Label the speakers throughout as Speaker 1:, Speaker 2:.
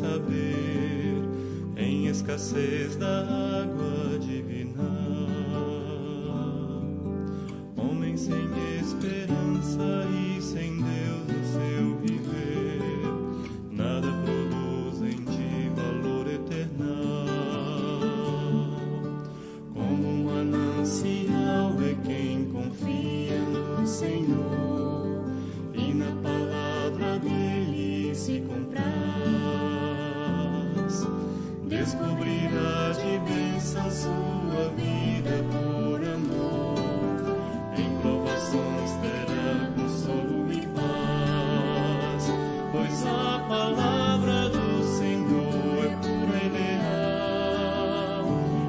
Speaker 1: saber, em escassez da água divina. Homem sem esperança e sem Deus no seu viver, nada produzem de valor eternal. Como um manancial é quem confia no Senhor e na palavra dele se compraz. Descobrirá de bênção sua vida por amor, em provações terá consolo e paz, pois a palavra do Senhor é pura e leal,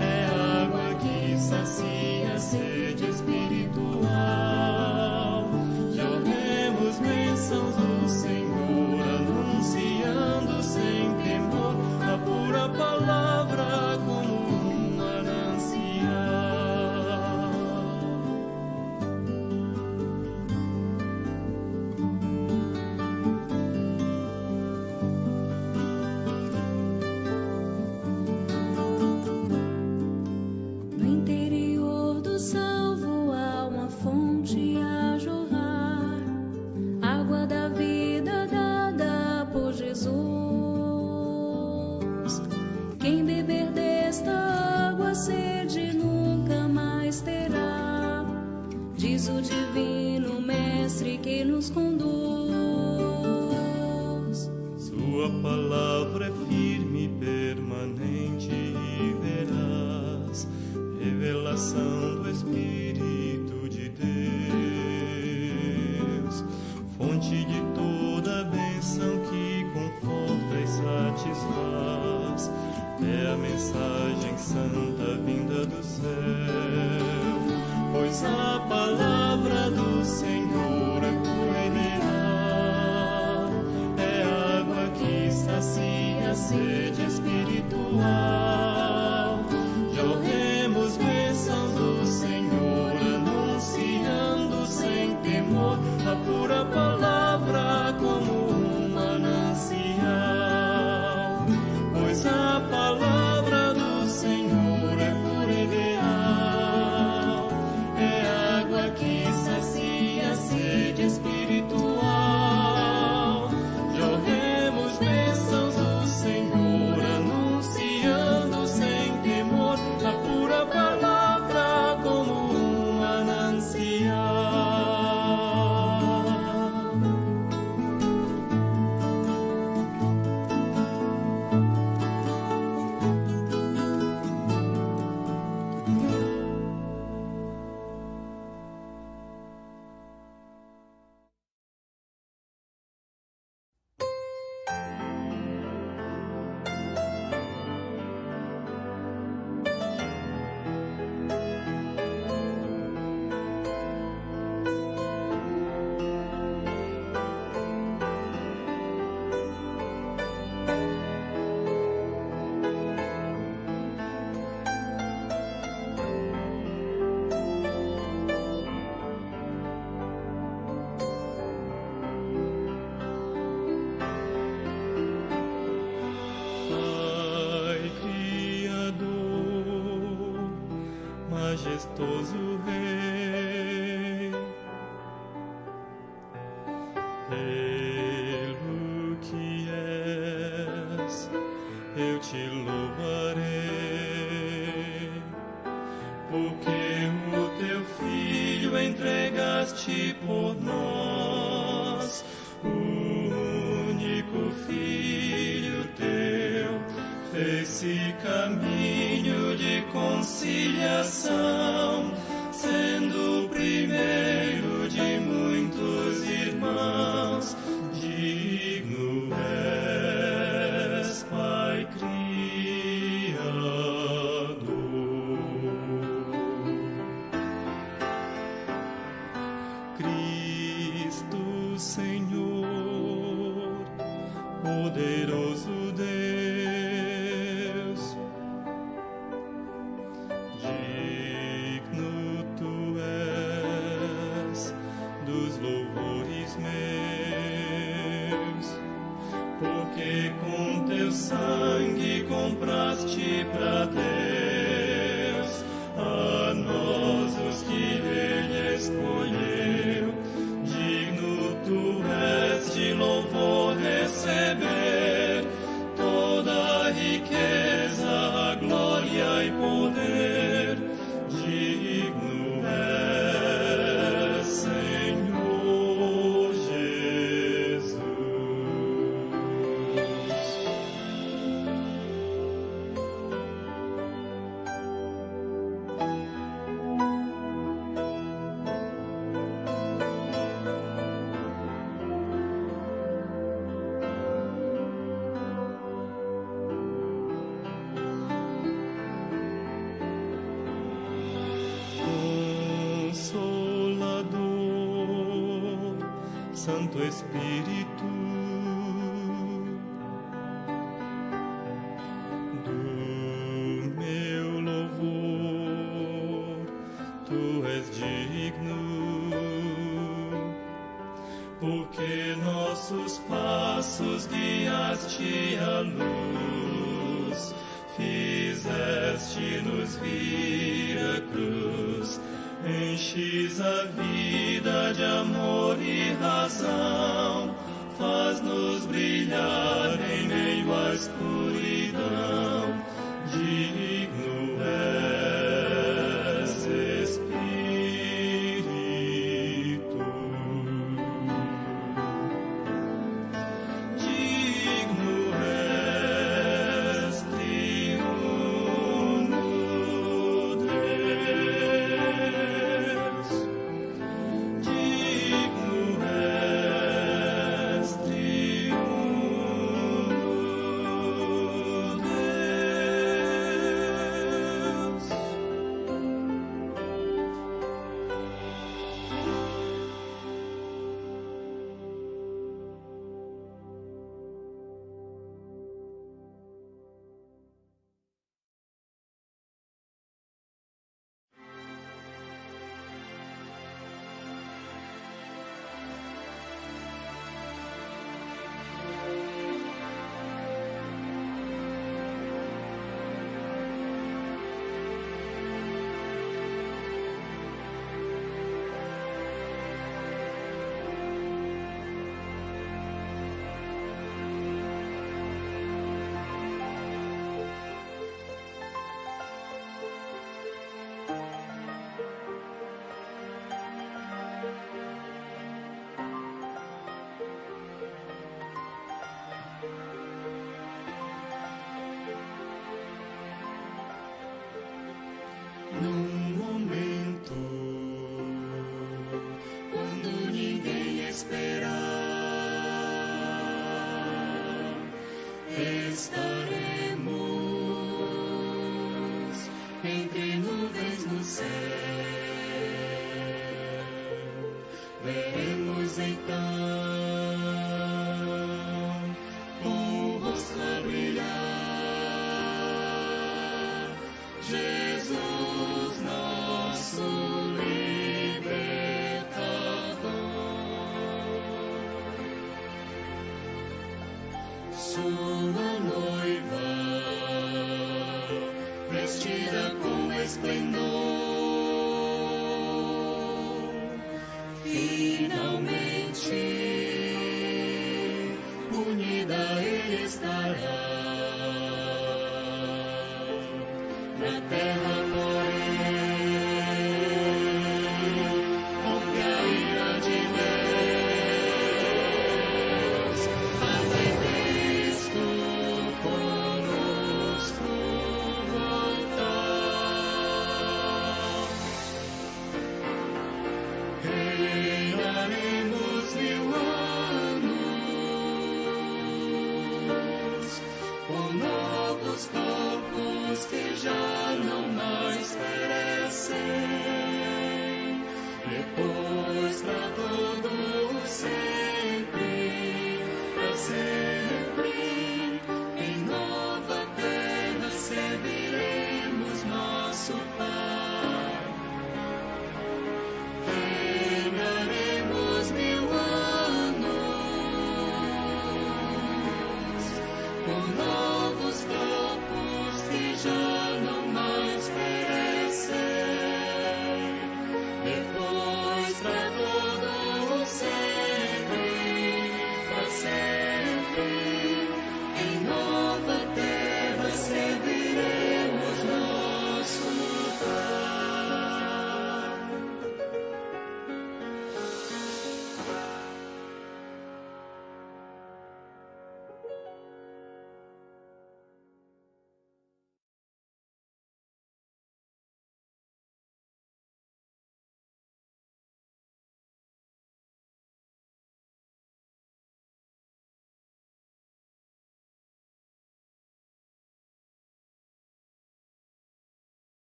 Speaker 1: é água que sacia a sede espiritual. Jorremos bênçãos do Senhor, anunciando sem temor a pura palavra como um manancial.
Speaker 2: No interior do salvo há uma fonte a jorrar, água da vida dada por Jesus. Quem beber desta água sede nunca mais terá, diz o divino mestre que nos conduz.
Speaker 1: Sua palavra é firme e permanente e veraz, revelação do Espírito de Deus, fonte de toda bênção que conforta e satisfaz. É a mensagem santa vinda do céu, pois a palavra do Senhor é pura e leal, é água que sacia a sede espiritual. Jorremos bênçãos do Senhor, anunciando sem temor a pura palavra como um manancial, pois a palavra do Senhor é pura e leal, é água que sacia a sede espiritual. Jorremos bênçãos do Senhor, anunciando sem temor a pura palavra como um manancial. Pai Criador, majestoso Rei, pelo que és, eu te louvarei, porque o teu Filho entregaste por nós, o único Filho teu, fez-se caminho de conciliação, sendo o primeiro de muitos irmãos. Digno és, Pai Criador. Cristo Senhor, poderoso Deus, digno tu és dos louvores meus, porque com teus Santo Espírito, do meu louvor, tu és digno, porque nossos passos guiaste à luz, fizeste-nos vir a cruz, enches a vida de amor e razão, faz-nos brilhar em meio à escuridão, digno és, Espírito. Digno és, triuno Deus. Digno és, triuno Deus. Num momento quando ninguém esperar, estaremos entre nuvens no céu. Veremos então com o rosto a brilhar Jesus, nosso libertador. Sua noiva, vestida com esplendor, finalmente unida a ele estará. Na terra, porém, onde a ira de Deus, até Cristo conosco voltar, reinaremos.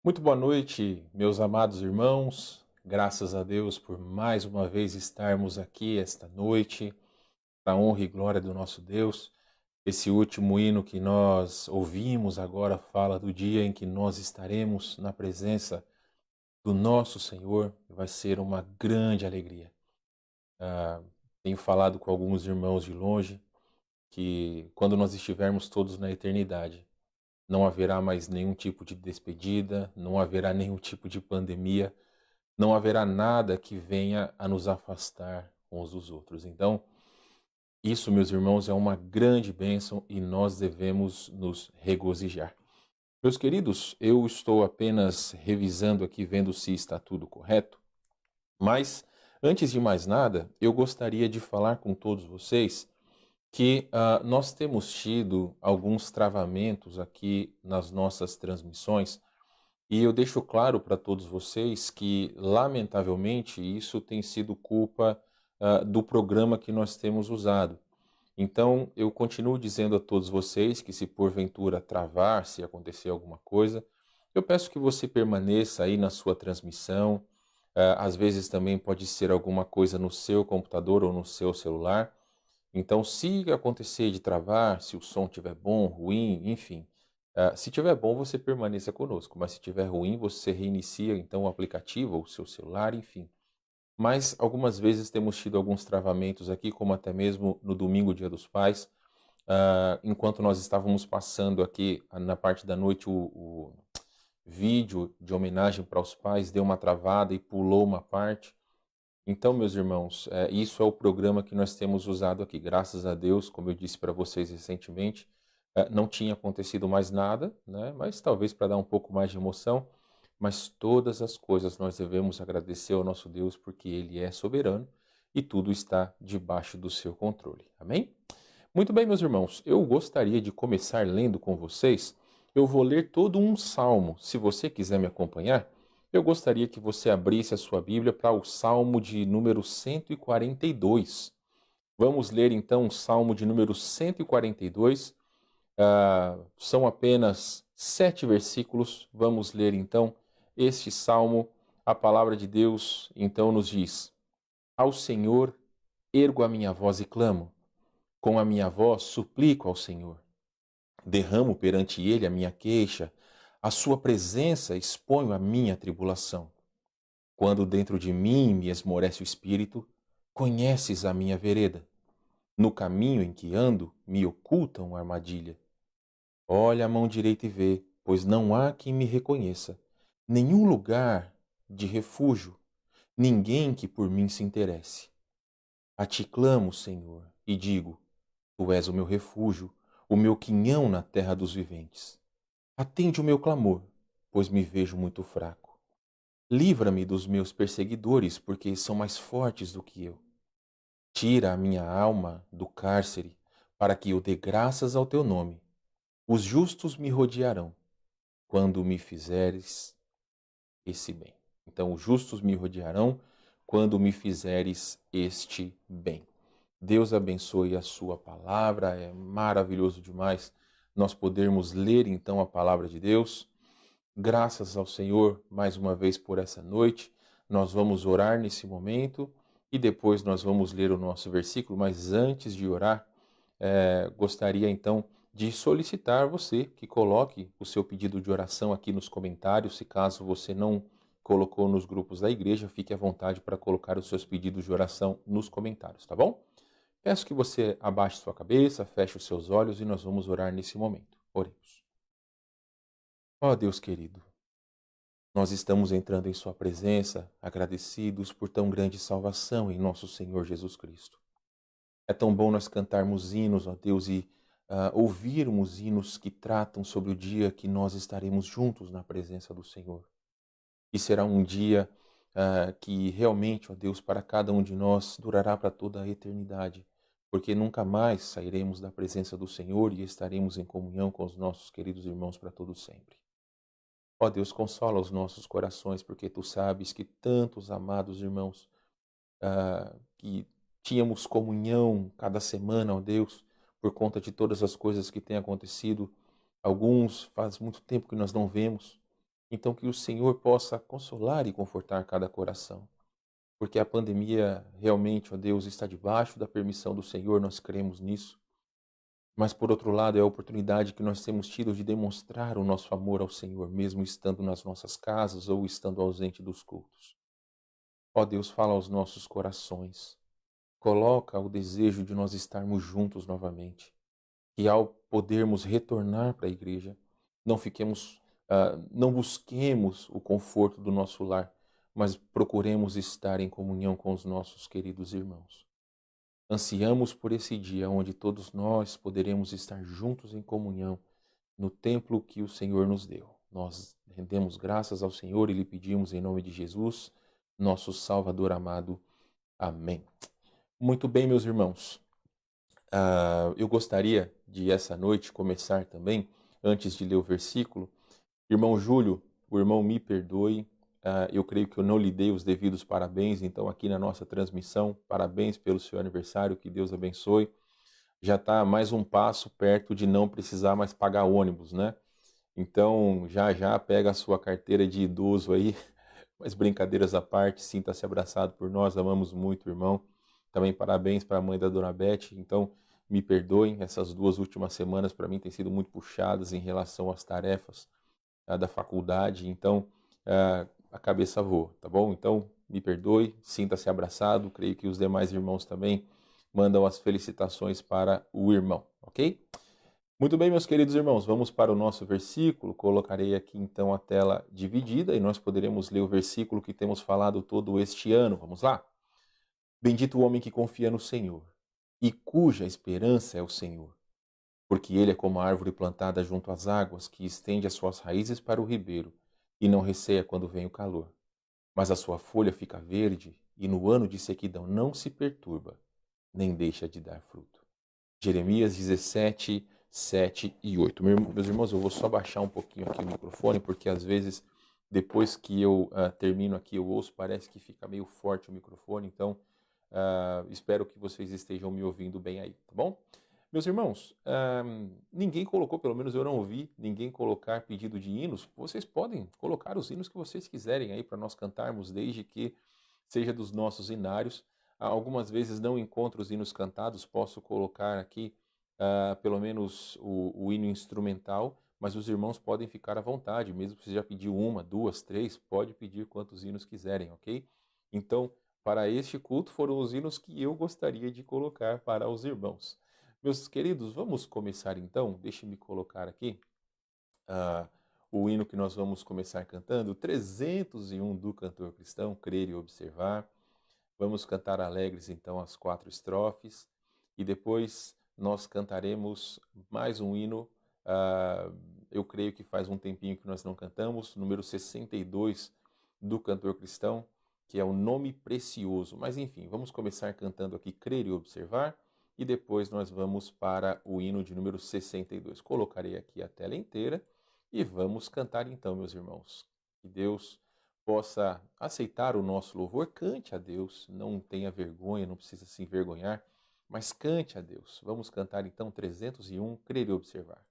Speaker 3: Muito boa noite, meus amados irmãos. Graças a Deus por mais uma vez estarmos aqui esta noite, para a honra e glória do nosso Deus. Esse último hino que nós ouvimos agora fala do dia em que nós estaremos na presença do nosso Senhor. Vai ser uma grande alegria. Tenho falado com alguns irmãos de longe que quando nós estivermos todos na eternidade, não haverá mais nenhum tipo de despedida, não haverá nenhum tipo de pandemia, não haverá nada que venha a nos afastar uns dos outros. Então, isso, meus irmãos, é uma grande bênção e nós devemos nos regozijar. Meus queridos, eu estou apenas revisando aqui, vendo se está tudo correto, mas antes de mais nada, eu gostaria de falar com todos vocês que nós temos tido alguns travamentos aqui nas nossas transmissões e eu deixo claro para todos vocês que, lamentavelmente, isso tem sido culpa do programa que nós temos usado. Então, eu continuo dizendo a todos vocês que se porventura travar, se acontecer alguma coisa, eu peço que você permaneça aí na sua transmissão. Às vezes também pode ser alguma coisa no seu computador ou no seu celular. Então, se acontecer de travar, se o som estiver bom, ruim, enfim, se estiver bom, você permaneça conosco, mas se estiver ruim, você reinicia então o aplicativo ou o seu celular, enfim. Mas algumas vezes temos tido alguns travamentos aqui, como até mesmo no domingo, Dia dos Pais, enquanto nós estávamos passando aqui na parte da noite o vídeo de homenagem para os pais, deu uma travada e pulou uma parte. Então, meus irmãos, isso é o programa que nós temos usado aqui. Graças a Deus, como eu disse para vocês recentemente, não tinha acontecido mais nada, né? Mas talvez para dar um pouco mais de emoção. Mas todas as coisas nós devemos agradecer ao nosso Deus, porque Ele é soberano e tudo está debaixo do seu controle. Amém? Muito bem, meus irmãos, eu gostaria de começar lendo com vocês. Eu vou ler todo um salmo. Se você quiser me acompanhar, eu gostaria que você abrisse a sua Bíblia para o Salmo de número 142. Vamos ler então o Salmo de número 142. São apenas 7 versículos. Vamos ler então este Salmo. A palavra de Deus então nos diz: Ao Senhor ergo a minha voz e clamo. Com a minha voz suplico ao Senhor. Derramo perante Ele a minha queixa. À sua presença exponho a minha tribulação. Quando dentro de mim me esmorece o espírito, conheces a minha vereda. No caminho em que ando, me oculta uma armadilha. Olha a mão direita e vê, pois não há quem me reconheça. Nenhum lugar de refúgio, ninguém que por mim se interesse. A ti clamo, Senhor, e digo, Tu és o meu refúgio, o meu quinhão na terra dos viventes. Atende o meu clamor, pois me vejo muito fraco. Livra-me dos meus perseguidores, porque são mais fortes do que eu. Tira a minha alma do cárcere, para que eu dê graças ao teu nome. Os justos me rodearão, quando me fizeres esse bem. Então, os justos me rodearão, quando me fizeres este bem. Deus abençoe a sua palavra, é maravilhoso demais nós podermos ler então a palavra de Deus. Graças ao Senhor mais uma vez por essa noite. Nós vamos orar nesse momento e depois nós vamos ler o nosso versículo, mas antes de orar, gostaria então de solicitar você que coloque o seu pedido de oração aqui nos comentários. Se caso você não colocou nos grupos da igreja, fique à vontade para colocar os seus pedidos de oração nos comentários, tá bom? Peço que você abaixe sua cabeça, feche os seus olhos e nós vamos orar nesse momento. Oremos. Ó Deus querido, nós estamos entrando em sua presença, agradecidos por tão grande salvação em nosso Senhor Jesus Cristo. É tão bom nós cantarmos hinos, ó Deus, e ouvirmos hinos que tratam sobre o dia que nós estaremos juntos na presença do Senhor. E será um dia que realmente, ó Deus, para cada um de nós durará para toda a eternidade, porque nunca mais sairemos da presença do Senhor e estaremos em comunhão com os nossos queridos irmãos para todo sempre. Ó Deus, consola os nossos corações, porque Tu sabes que tantos amados irmãos que tínhamos comunhão cada semana, ó Deus, por conta de todas as coisas que têm acontecido, alguns faz muito tempo que nós não vemos, Então que o Senhor possa consolar e confortar cada coração. Porque a pandemia realmente, ó Deus, está debaixo da permissão do Senhor, nós cremos nisso. Mas, por outro lado, é a oportunidade que nós temos tido de demonstrar o nosso amor ao Senhor, mesmo estando nas nossas casas ou estando ausente dos cultos. Ó Deus, fala aos nossos corações. Coloca o desejo de nós estarmos juntos novamente. E ao podermos retornar para a igreja, não busquemos o conforto do nosso lar, mas procuremos estar em comunhão com os nossos queridos irmãos. Ansiamos por esse dia onde todos nós poderemos estar juntos em comunhão no templo que o Senhor nos deu. Nós rendemos graças ao Senhor e lhe pedimos em nome de Jesus, nosso Salvador amado. Amém. Muito bem, meus irmãos. Eu gostaria de essa noite começar também, antes de ler o versículo. Irmão Júlio, o irmão me perdoe. Eu creio que eu não lhe dei os devidos parabéns, então aqui na nossa transmissão, parabéns pelo seu aniversário, que Deus abençoe. Já está mais um passo perto de não precisar mais pagar ônibus, né? Então já pega a sua carteira de idoso aí, mas brincadeiras à parte, sinta-se abraçado por nós, amamos muito, irmão. Também parabéns para a mãe da Dona Beth, então me perdoem, essas 2 últimas semanas para mim têm sido muito puxadas em relação às tarefas da faculdade, então a cabeça voa, tá bom? Então, me perdoe, sinta-se abraçado, creio que os demais irmãos também mandam as felicitações para o irmão, ok? Muito bem, meus queridos irmãos, vamos para o nosso versículo, colocarei aqui então a tela dividida e nós poderemos ler o versículo que temos falado todo este ano, vamos lá? Bendito o homem que confia no Senhor e cuja esperança é o Senhor, porque ele é como a árvore plantada junto às águas, que estende as suas raízes para o ribeiro, e não receia quando vem o calor. Mas a sua folha fica verde, e no ano de sequidão não se perturba, nem deixa de dar fruto. Jeremias 17, 7 e 8. Meus irmãos, eu vou só baixar um pouquinho aqui o microfone, porque às vezes, depois que eu termino aqui, eu ouço, parece que fica meio forte o microfone, então espero que vocês estejam me ouvindo bem aí, tá bom? Meus irmãos, ninguém colocou, pelo menos eu não ouvi ninguém colocar pedido de hinos. Vocês podem colocar os hinos que vocês quiserem aí para nós cantarmos, desde que seja dos nossos hinários. Algumas vezes não encontro os hinos cantados, posso colocar aqui pelo menos o hino instrumental, mas os irmãos podem ficar à vontade, mesmo que você já pediu 1, 2, 3, pode pedir quantos hinos quiserem, ok? Então, para este culto foram os hinos que eu gostaria de colocar para os irmãos. Meus queridos, vamos começar então, deixe-me colocar aqui o hino que nós vamos começar cantando, 301 do cantor cristão, Crer e Observar. Vamos cantar alegres então as 4 estrofes e depois nós cantaremos mais um hino, eu creio que faz um tempinho que nós não cantamos, número 62 do cantor cristão, que é o Nome Precioso. Mas enfim, vamos começar cantando aqui Crer e Observar. E depois nós vamos para o hino de número 62. Colocarei aqui a tela inteira e vamos cantar então, meus irmãos. Que Deus possa aceitar o nosso louvor. Cante a Deus, não tenha vergonha, não precisa se envergonhar, mas cante a Deus. Vamos cantar então 301, Crer e Observar.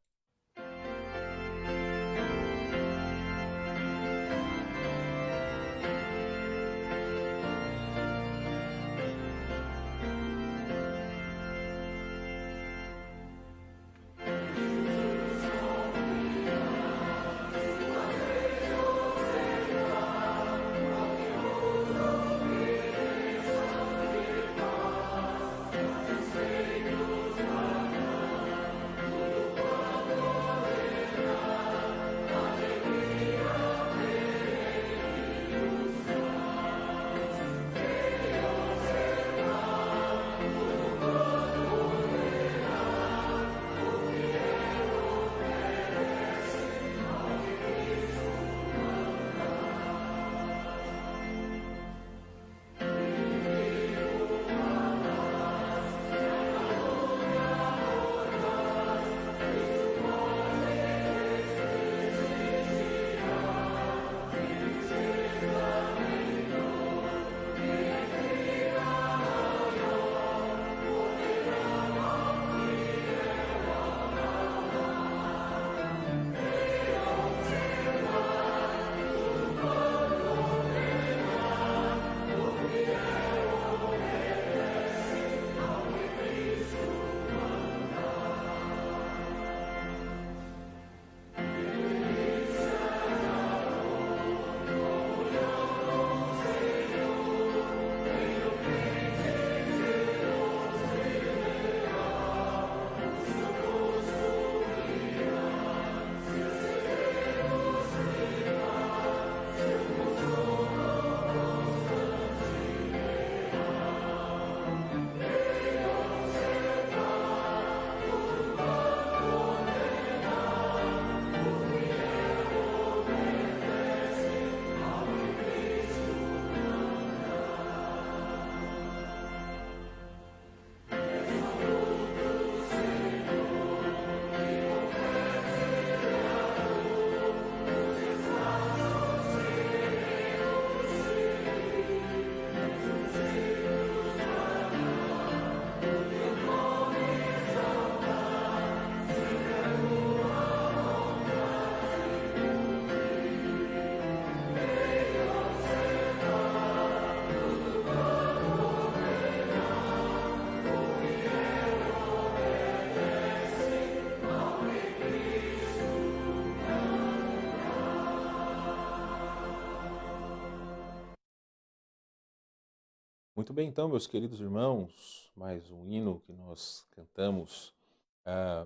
Speaker 3: Muito bem, então, meus queridos irmãos, mais um hino que nós cantamos,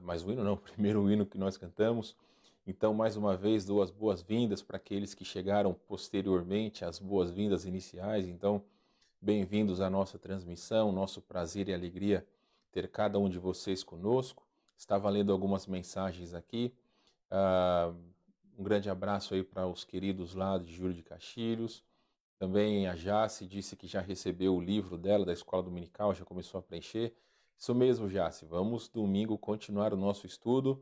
Speaker 3: mais um hino não, primeiro hino que nós cantamos. Então, mais uma vez, dou as boas-vindas para aqueles que chegaram posteriormente, as boas-vindas iniciais. Então, bem-vindos à nossa transmissão, nosso prazer e alegria ter cada um de vocês conosco. Estava lendo algumas mensagens aqui. Um grande abraço aí para os queridos lá de Júlio de Castilhos. Também a Jace disse que já recebeu o livro dela da Escola Dominical, já começou a preencher. Isso mesmo, Jace. Vamos domingo continuar o nosso estudo.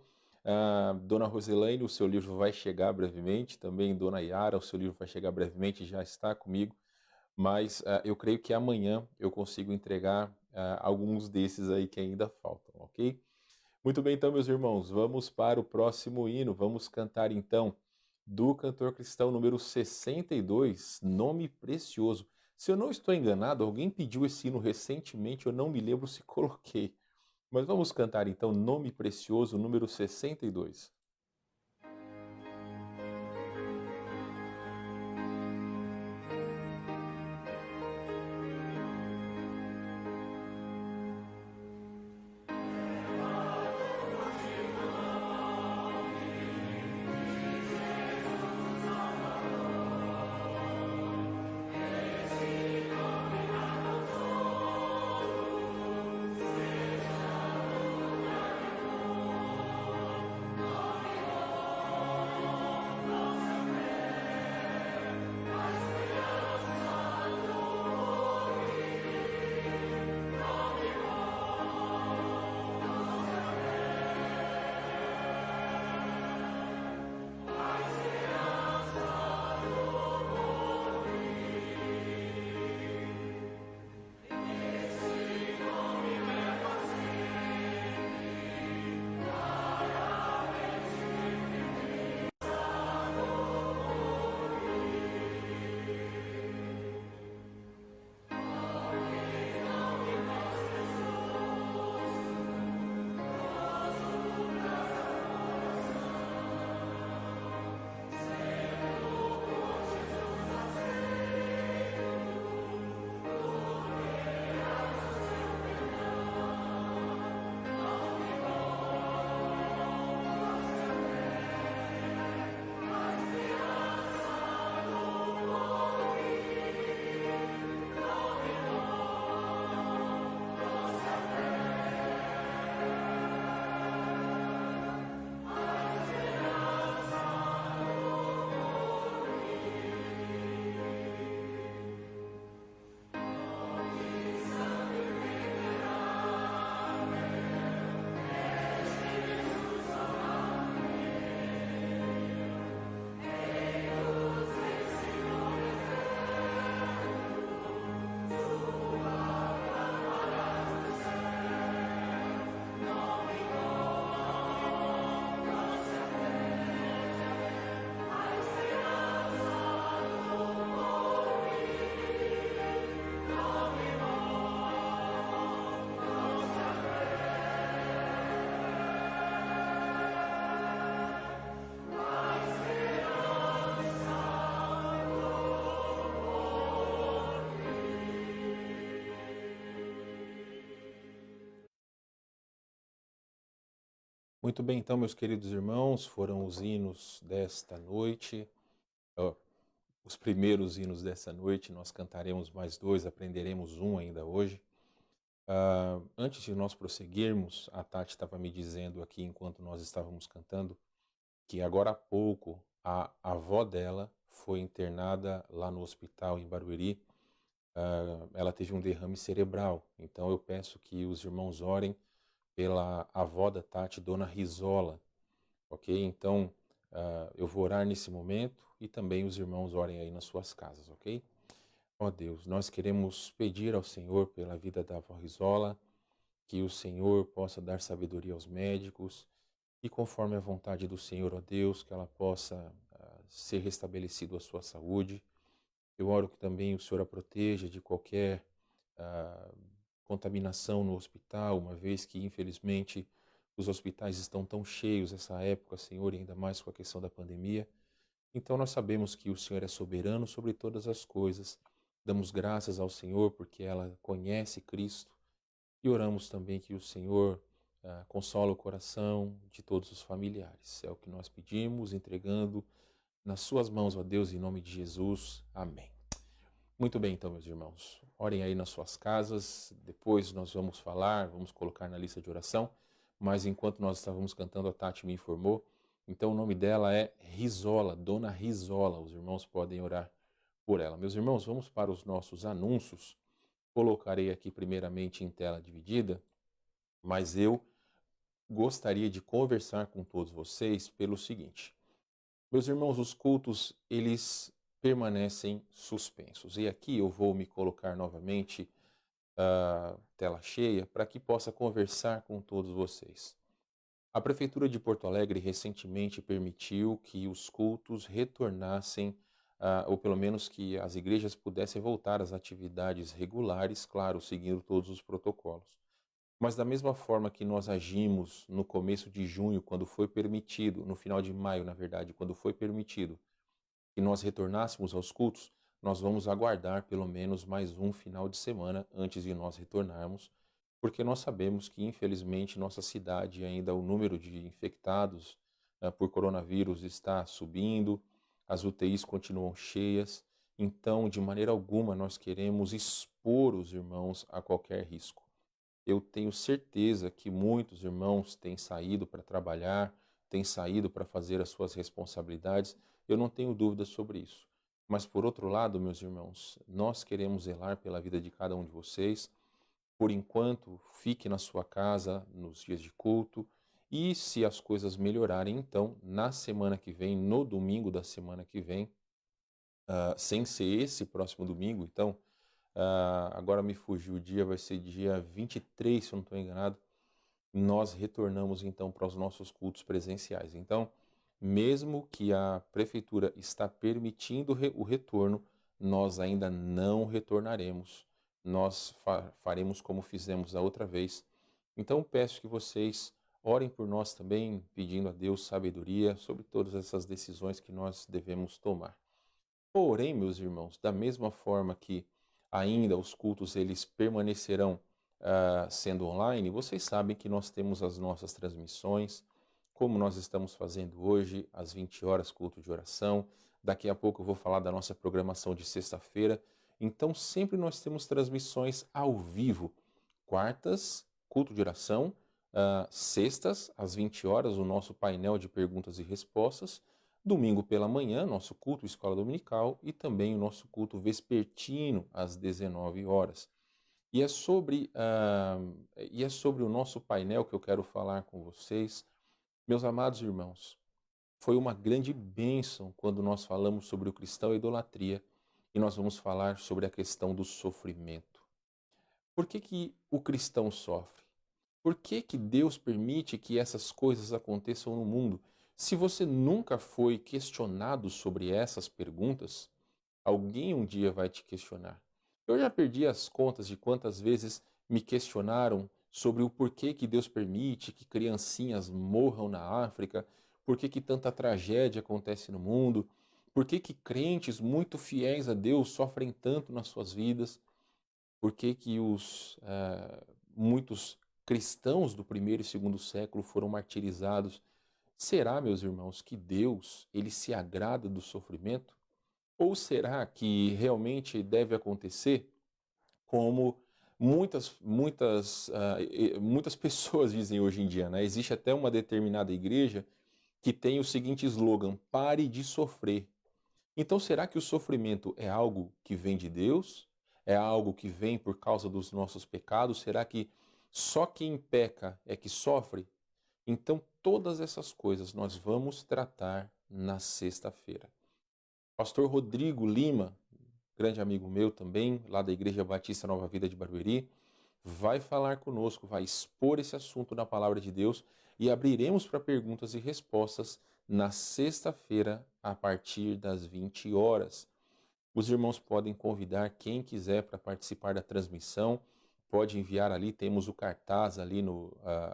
Speaker 3: Dona Roselaine, o seu livro vai chegar brevemente. Também Dona Yara, o seu livro vai chegar brevemente, já está comigo. Mas eu creio que amanhã eu consigo entregar alguns desses aí que ainda faltam, ok? Muito bem, então, meus irmãos, vamos para o próximo hino. Vamos cantar, então, do cantor cristão número 62, Nome Precioso. Se eu não estou enganado, alguém pediu esse hino recentemente, eu não me lembro se coloquei. Mas vamos cantar, então, Nome Precioso, número 62. Muito bem, então, meus queridos irmãos, foram os hinos desta noite, os primeiros hinos dessa noite. Nós cantaremos mais dois, aprenderemos um ainda hoje. Antes de nós prosseguirmos, a Tati estava me dizendo aqui, enquanto nós estávamos cantando, que agora há pouco a avó dela foi internada lá no hospital em Barueri. Ela teve um derrame cerebral, então eu peço que os irmãos orem pela avó da Tati, Dona Risola, ok? Então, eu vou orar nesse momento e também os irmãos orem aí nas suas casas, ok? Ó Deus, nós queremos pedir ao Senhor pela vida da avó Risola, que o Senhor possa dar sabedoria aos médicos e conforme a vontade do Senhor, ó Deus, que ela possa ser restabelecido a sua saúde. Eu oro que também o Senhor a proteja de qualquer contaminação no hospital, uma vez que, infelizmente, os hospitais estão tão cheios essa época, Senhor, e ainda mais com a questão da pandemia. Então nós sabemos que o Senhor é soberano sobre todas as coisas Damos graças ao Senhor porque ela conhece Cristo e oramos também que o Senhor consola o coração de todos os familiares. É o que nós pedimos, entregando nas suas mãos, ó Deus, em nome de Jesus. Amém. Muito bem, então, meus irmãos. Orem aí nas suas casas. Depois nós vamos falar, vamos colocar na lista de oração. Mas enquanto nós estávamos cantando, a Tati me informou. Então o nome dela é Risola, Dona Risola. Os irmãos podem orar por ela. Meus irmãos, vamos para os nossos anúncios. Colocarei aqui primeiramente em tela dividida, mas eu gostaria de conversar com todos vocês pelo seguinte. Meus irmãos, os cultos, eles permanecem suspensos. E aqui eu vou me colocar novamente tela cheia para que possa conversar com todos vocês. A Prefeitura de Porto Alegre recentemente permitiu que os cultos retornassem, ou pelo menos que as igrejas pudessem voltar às atividades regulares, claro, seguindo todos os protocolos. Mas da mesma forma que nós agimos no começo de junho, quando foi permitido, no final de maio, na verdade, quando foi permitido que nós retornássemos aos cultos, nós vamos aguardar pelo menos mais um final de semana antes de nós retornarmos, porque nós sabemos que, infelizmente, nossa cidade ainda o número de infectados por coronavírus está subindo, as UTIs continuam cheias, então, de maneira alguma, nós queremos expor os irmãos a qualquer risco. Eu tenho certeza que muitos irmãos têm saído para trabalhar, têm saído para fazer as suas responsabilidades. Eu não tenho dúvida sobre isso. Mas, por outro lado, meus irmãos, nós queremos zelar pela vida de cada um de vocês. Por enquanto, fique na sua casa nos dias de culto. E se as coisas melhorarem, então, na semana que vem, no domingo da semana que vem, sem ser esse próximo domingo, então, agora me fugiu o dia, vai ser dia 23, se eu não estou enganado, nós retornamos então para os nossos cultos presenciais. Então, mesmo que a Prefeitura está permitindo o retorno, nós ainda não retornaremos. Nós faremos como fizemos da outra vez. Então, peço que vocês orem por nós também, pedindo a Deus sabedoria sobre todas essas decisões que nós devemos tomar. Porém, meus irmãos, da mesma forma que ainda os cultos eles permanecerão sendo online, vocês sabem que nós temos as nossas transmissões, como nós estamos fazendo hoje, às 20 horas, culto de oração. Daqui a pouco eu vou falar da nossa programação de sexta-feira. Então, sempre nós temos transmissões ao vivo. Quartas, culto de oração. Sextas, às 20 horas, o nosso painel de perguntas e respostas. Domingo pela manhã, nosso culto Escola Dominical e também o nosso culto vespertino às 19 horas. E é sobre o nosso painel que eu quero falar com vocês. Meus amados irmãos, foi uma grande bênção quando nós falamos sobre o cristão e a idolatria e nós vamos falar sobre a questão do sofrimento. Por que o cristão sofre? Por que Deus permite que essas coisas aconteçam no mundo? Se você nunca foi questionado sobre essas perguntas, alguém um dia vai te questionar. Eu já perdi as contas de quantas vezes me questionaram sobre o porquê que Deus permite que criancinhas morram na África, por que tanta tragédia acontece no mundo, por que crentes muito fiéis a Deus sofrem tanto nas suas vidas, por que muitos cristãos do primeiro e segundo século foram martirizados. Será, meus irmãos, que Deus ele se agrada do sofrimento? Ou será que realmente deve acontecer como muitas pessoas dizem hoje em dia, né? Existe até uma determinada igreja que tem o seguinte slogan: pare de sofrer. Então, será que o sofrimento é algo que vem de Deus? É algo que vem por causa dos nossos pecados? Será que só quem peca é que sofre? Então, todas essas coisas nós vamos tratar na sexta-feira. Pastor Rodrigo Lima, grande amigo meu também, lá da Igreja Batista Nova Vida de Barueri, vai falar conosco, vai expor esse assunto na Palavra de Deus e abriremos para perguntas e respostas na sexta-feira a partir das 20 horas. Os irmãos podem convidar quem quiser para participar da transmissão, pode enviar ali, temos o cartaz ali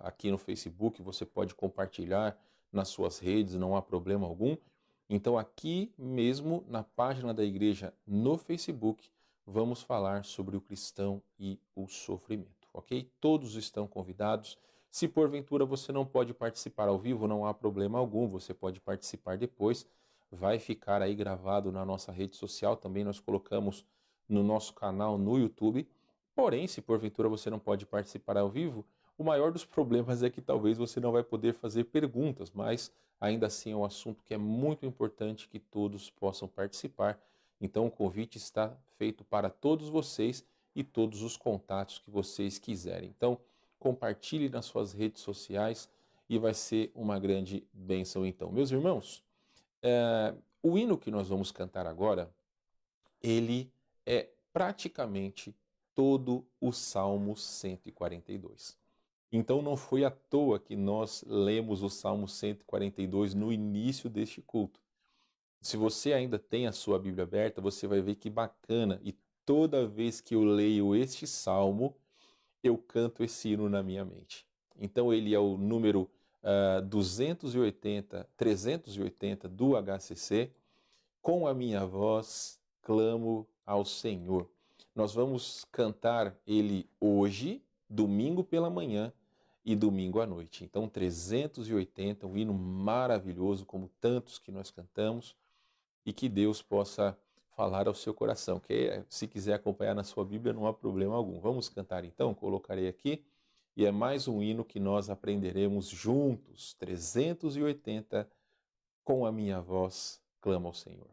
Speaker 3: aqui no Facebook, você pode compartilhar nas suas redes, não há problema algum. Então aqui mesmo na página da igreja no Facebook, vamos falar sobre o cristão e o sofrimento, ok? Todos estão convidados. Se porventura você não pode participar ao vivo, não há problema algum, você pode participar depois. Vai ficar aí gravado na nossa rede social, também nós colocamos no nosso canal no YouTube. Porém, se porventura você não pode participar ao vivo, o maior dos problemas é que talvez você não vai poder fazer perguntas, mas ainda assim é um assunto que é muito importante que todos possam participar. Então o convite está feito para todos vocês e todos os contatos que vocês quiserem. Então compartilhe nas suas redes sociais e vai ser uma grande bênção então. Meus irmãos, o hino que nós vamos cantar agora, ele é praticamente todo o Salmo 142. Então não foi à toa que nós lemos o Salmo 142 no início deste culto. Se você ainda tem a sua Bíblia aberta, você vai ver que bacana. E toda vez que eu leio este salmo, eu canto esse hino na minha mente. Então ele é o número 380 do HCC. Com a minha voz, clamo ao Senhor. Nós vamos cantar ele hoje, domingo pela manhã e domingo à noite. Então 380, um hino maravilhoso, como tantos que nós cantamos. E que Deus possa falar ao seu coração. Que se quiser acompanhar na sua Bíblia, não há problema algum. Vamos cantar então? Colocarei aqui. E é mais um hino que nós aprenderemos juntos. 380, com a minha voz, clamo ao Senhor.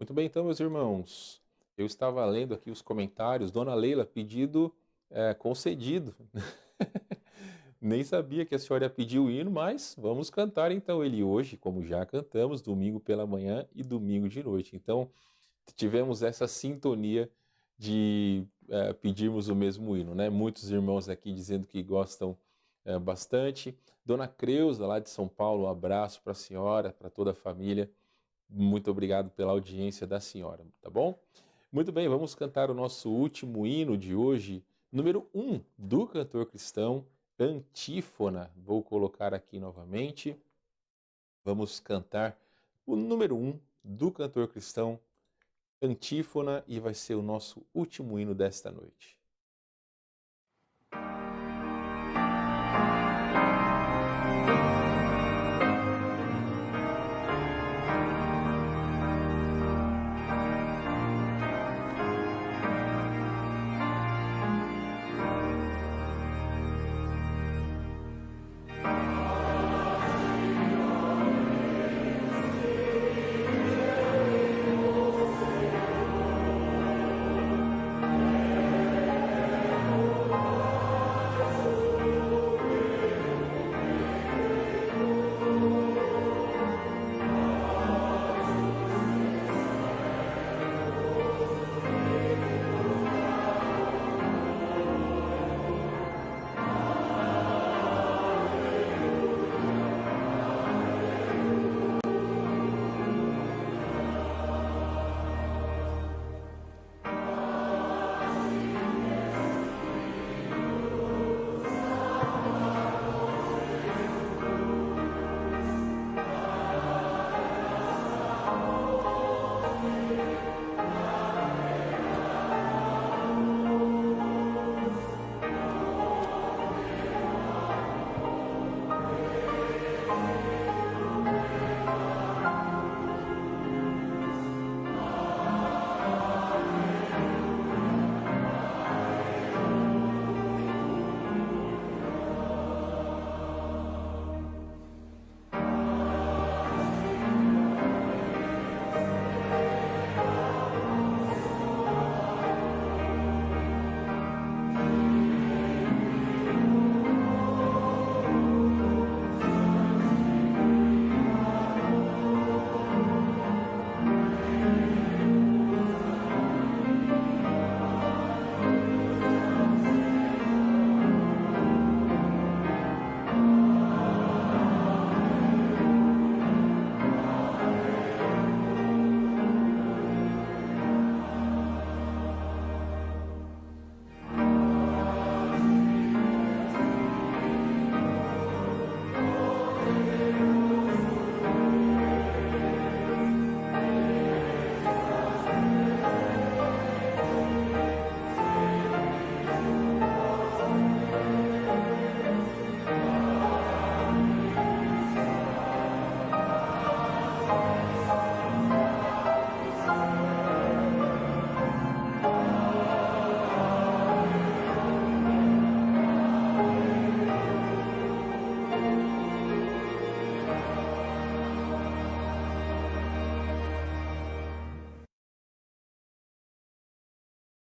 Speaker 3: Muito bem, então, meus irmãos, eu estava lendo aqui os comentários. Dona Leila, pedido concedido. Nem sabia que a senhora ia pedir o hino, mas vamos cantar então ele hoje, como já cantamos, domingo pela manhã e domingo de noite. Então, tivemos essa sintonia de pedirmos o mesmo hino, né? Muitos irmãos aqui dizendo que gostam bastante. Dona Creuza, lá de São Paulo, um abraço para a senhora, para toda a família. Muito obrigado pela audiência da senhora, tá bom? Muito bem, vamos cantar o nosso último hino de hoje, número 1 do cantor cristão, Antífona. Vou colocar aqui novamente. Vamos cantar o número 1 do cantor cristão, Antífona, e vai ser o nosso último hino desta noite.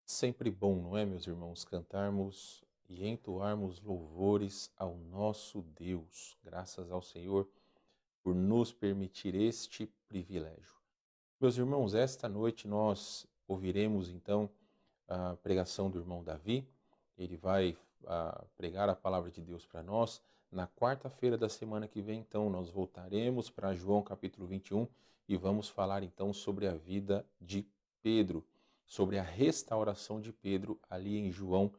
Speaker 3: Sempre bom, não é, meus irmãos, cantarmos e entoarmos louvores ao nosso Deus. Graças ao Senhor por nos permitir este privilégio. Meus irmãos, esta noite nós ouviremos então a pregação do irmão Davi. Ele vai pregar a palavra de Deus para nós. Na quarta-feira da semana que vem, então, nós voltaremos para João capítulo 21 e vamos falar então sobre a vida de Pedro, sobre a restauração de Pedro ali em João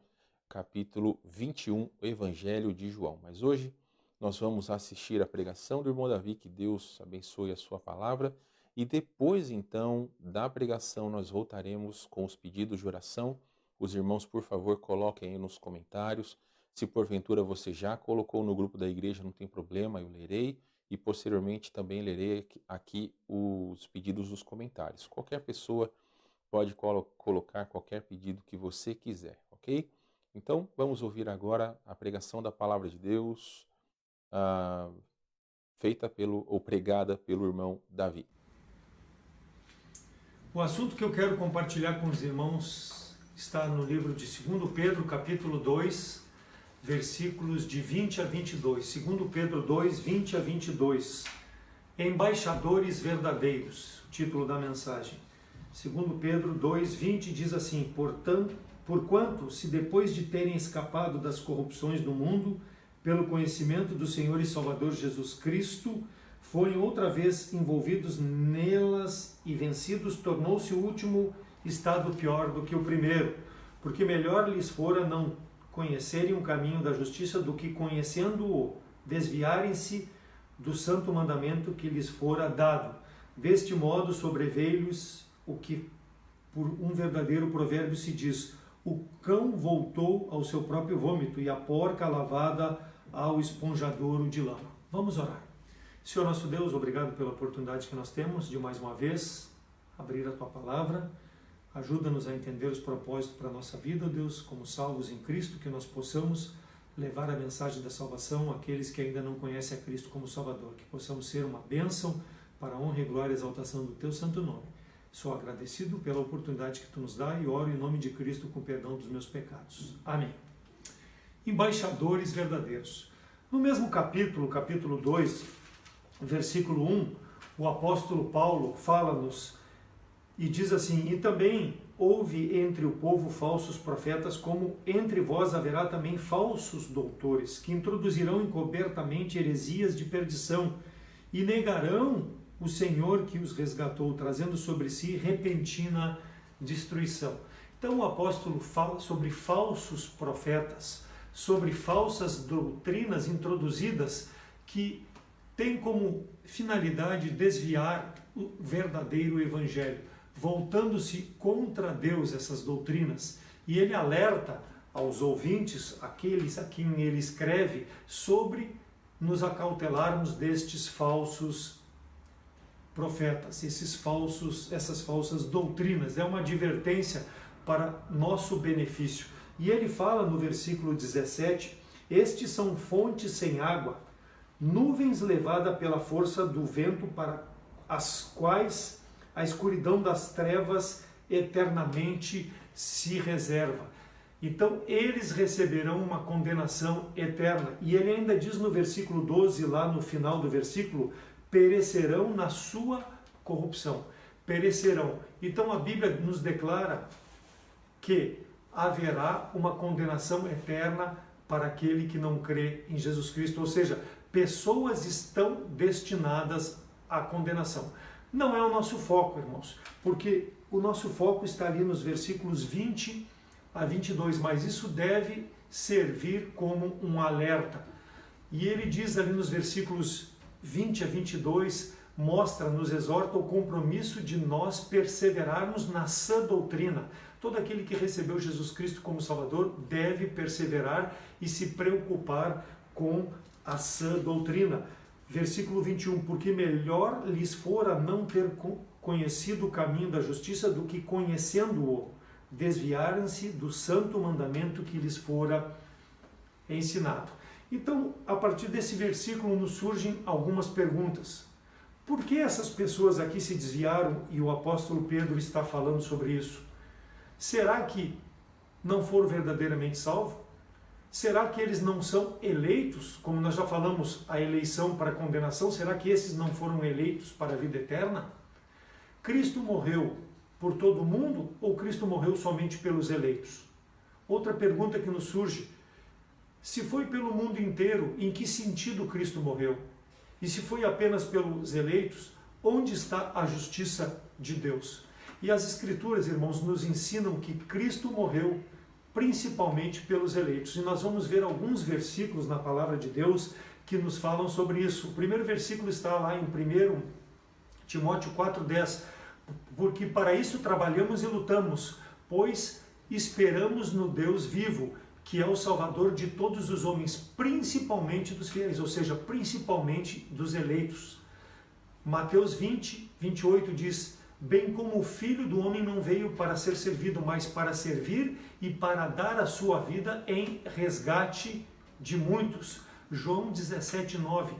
Speaker 3: capítulo 21, o Evangelho de João. Mas hoje nós vamos assistir a pregação do irmão Davi, que Deus abençoe a sua palavra, e depois então da pregação nós voltaremos com os pedidos de oração. Os irmãos, por favor, coloquem aí nos comentários. Se porventura você já colocou no grupo da igreja, não tem problema, eu lerei e posteriormente também lerei aqui os pedidos dos comentários. Qualquer pessoa pode colocar qualquer pedido que você quiser, ok? Então, vamos ouvir agora a pregação da palavra de Deus, feita ou pregada pelo irmão Davi.
Speaker 4: O assunto que eu quero compartilhar com os irmãos está no livro de 2 Pedro, capítulo 2, versículos de 20 a 22. 2 Pedro 2, 20 a 22. Embaixadores verdadeiros, o título da mensagem. 2 Pedro 2, 20 diz assim: Porquanto, se depois de terem escapado das corrupções do mundo, pelo conhecimento do Senhor e Salvador Jesus Cristo, forem outra vez envolvidos nelas e vencidos, tornou-se o último estado pior do que o primeiro, porque melhor lhes fora não conhecerem o caminho da justiça do que, conhecendo-o, desviarem-se do santo mandamento que lhes fora dado. Deste modo sobreveio-lhes o que por um verdadeiro provérbio se diz: o cão voltou ao seu próprio vômito e a porca lavada ao esponjadouro de lama. Vamos orar. Senhor nosso Deus, obrigado pela oportunidade que nós temos de mais uma vez abrir a Tua Palavra. Ajuda-nos a entender os propósitos para a nossa vida, Deus, como salvos em Cristo, que nós possamos levar a mensagem da salvação àqueles que ainda não conhecem a Cristo como Salvador, que possamos ser uma bênção para a honra e glória e exaltação do Teu santo nome. Sou agradecido pela oportunidade que Tu nos dá e oro em nome de Cristo com perdão dos meus pecados. Amém. Embaixadores verdadeiros. No mesmo capítulo 2, versículo 1, o apóstolo Paulo fala-nos e diz assim: E também houve entre o povo falsos profetas, como entre vós haverá também falsos doutores, que introduzirão encobertamente heresias de perdição e negarão o Senhor que os resgatou, trazendo sobre si repentina destruição. Então o apóstolo fala sobre falsos profetas, sobre falsas doutrinas introduzidas que têm como finalidade desviar o verdadeiro evangelho, voltando-se contra Deus essas doutrinas. E ele alerta aos ouvintes, aqueles a quem ele escreve, sobre nos acautelarmos destes falsos profetas, essas falsas doutrinas. É uma advertência para nosso benefício. E ele fala no versículo 17: estes são fontes sem água, nuvens levadas pela força do vento, para as quais a escuridão das trevas eternamente se reserva. Então eles receberão uma condenação eterna. E ele ainda diz no versículo 12, lá no final do versículo: perecerão na sua corrupção. Perecerão. Então a Bíblia nos declara que haverá uma condenação eterna para aquele que não crê em Jesus Cristo. Ou seja, pessoas estão destinadas à condenação. Não é o nosso foco, irmãos, porque o nosso foco está ali nos versículos 20 a 22, mas isso deve servir como um alerta. E ele diz ali nos versículos 20 a 22, nos exorta o compromisso de nós perseverarmos na sã doutrina. Todo aquele que recebeu Jesus Cristo como Salvador deve perseverar e se preocupar com a sã doutrina. Versículo 21, porque melhor lhes fora não ter conhecido o caminho da justiça do que, conhecendo-o, desviarem-se do santo mandamento que lhes fora ensinado. Então, a partir desse versículo nos surgem algumas perguntas. Por que essas pessoas aqui se desviaram e o apóstolo Pedro está falando sobre isso? Será que não foram verdadeiramente salvos? Será que eles não são eleitos? Como nós já falamos, a eleição para a condenação, será que esses não foram eleitos para a vida eterna? Cristo morreu por todo mundo ou Cristo morreu somente pelos eleitos? Outra pergunta que nos surge: se foi pelo mundo inteiro, em que sentido Cristo morreu? E se foi apenas pelos eleitos, onde está a justiça de Deus? E as Escrituras, irmãos, nos ensinam que Cristo morreu principalmente pelos eleitos. E nós vamos ver alguns versículos na palavra de Deus que nos falam sobre isso. O primeiro versículo está lá em 1 Timóteo 4,10. Porque para isso trabalhamos e lutamos, pois esperamos no Deus vivo, que é o Salvador de todos os homens, principalmente dos fiéis, ou seja, principalmente dos eleitos. Mateus 20, 28 diz: bem como o Filho do Homem não veio para ser servido, mas para servir e para dar a sua vida em resgate de muitos. João 17, 9.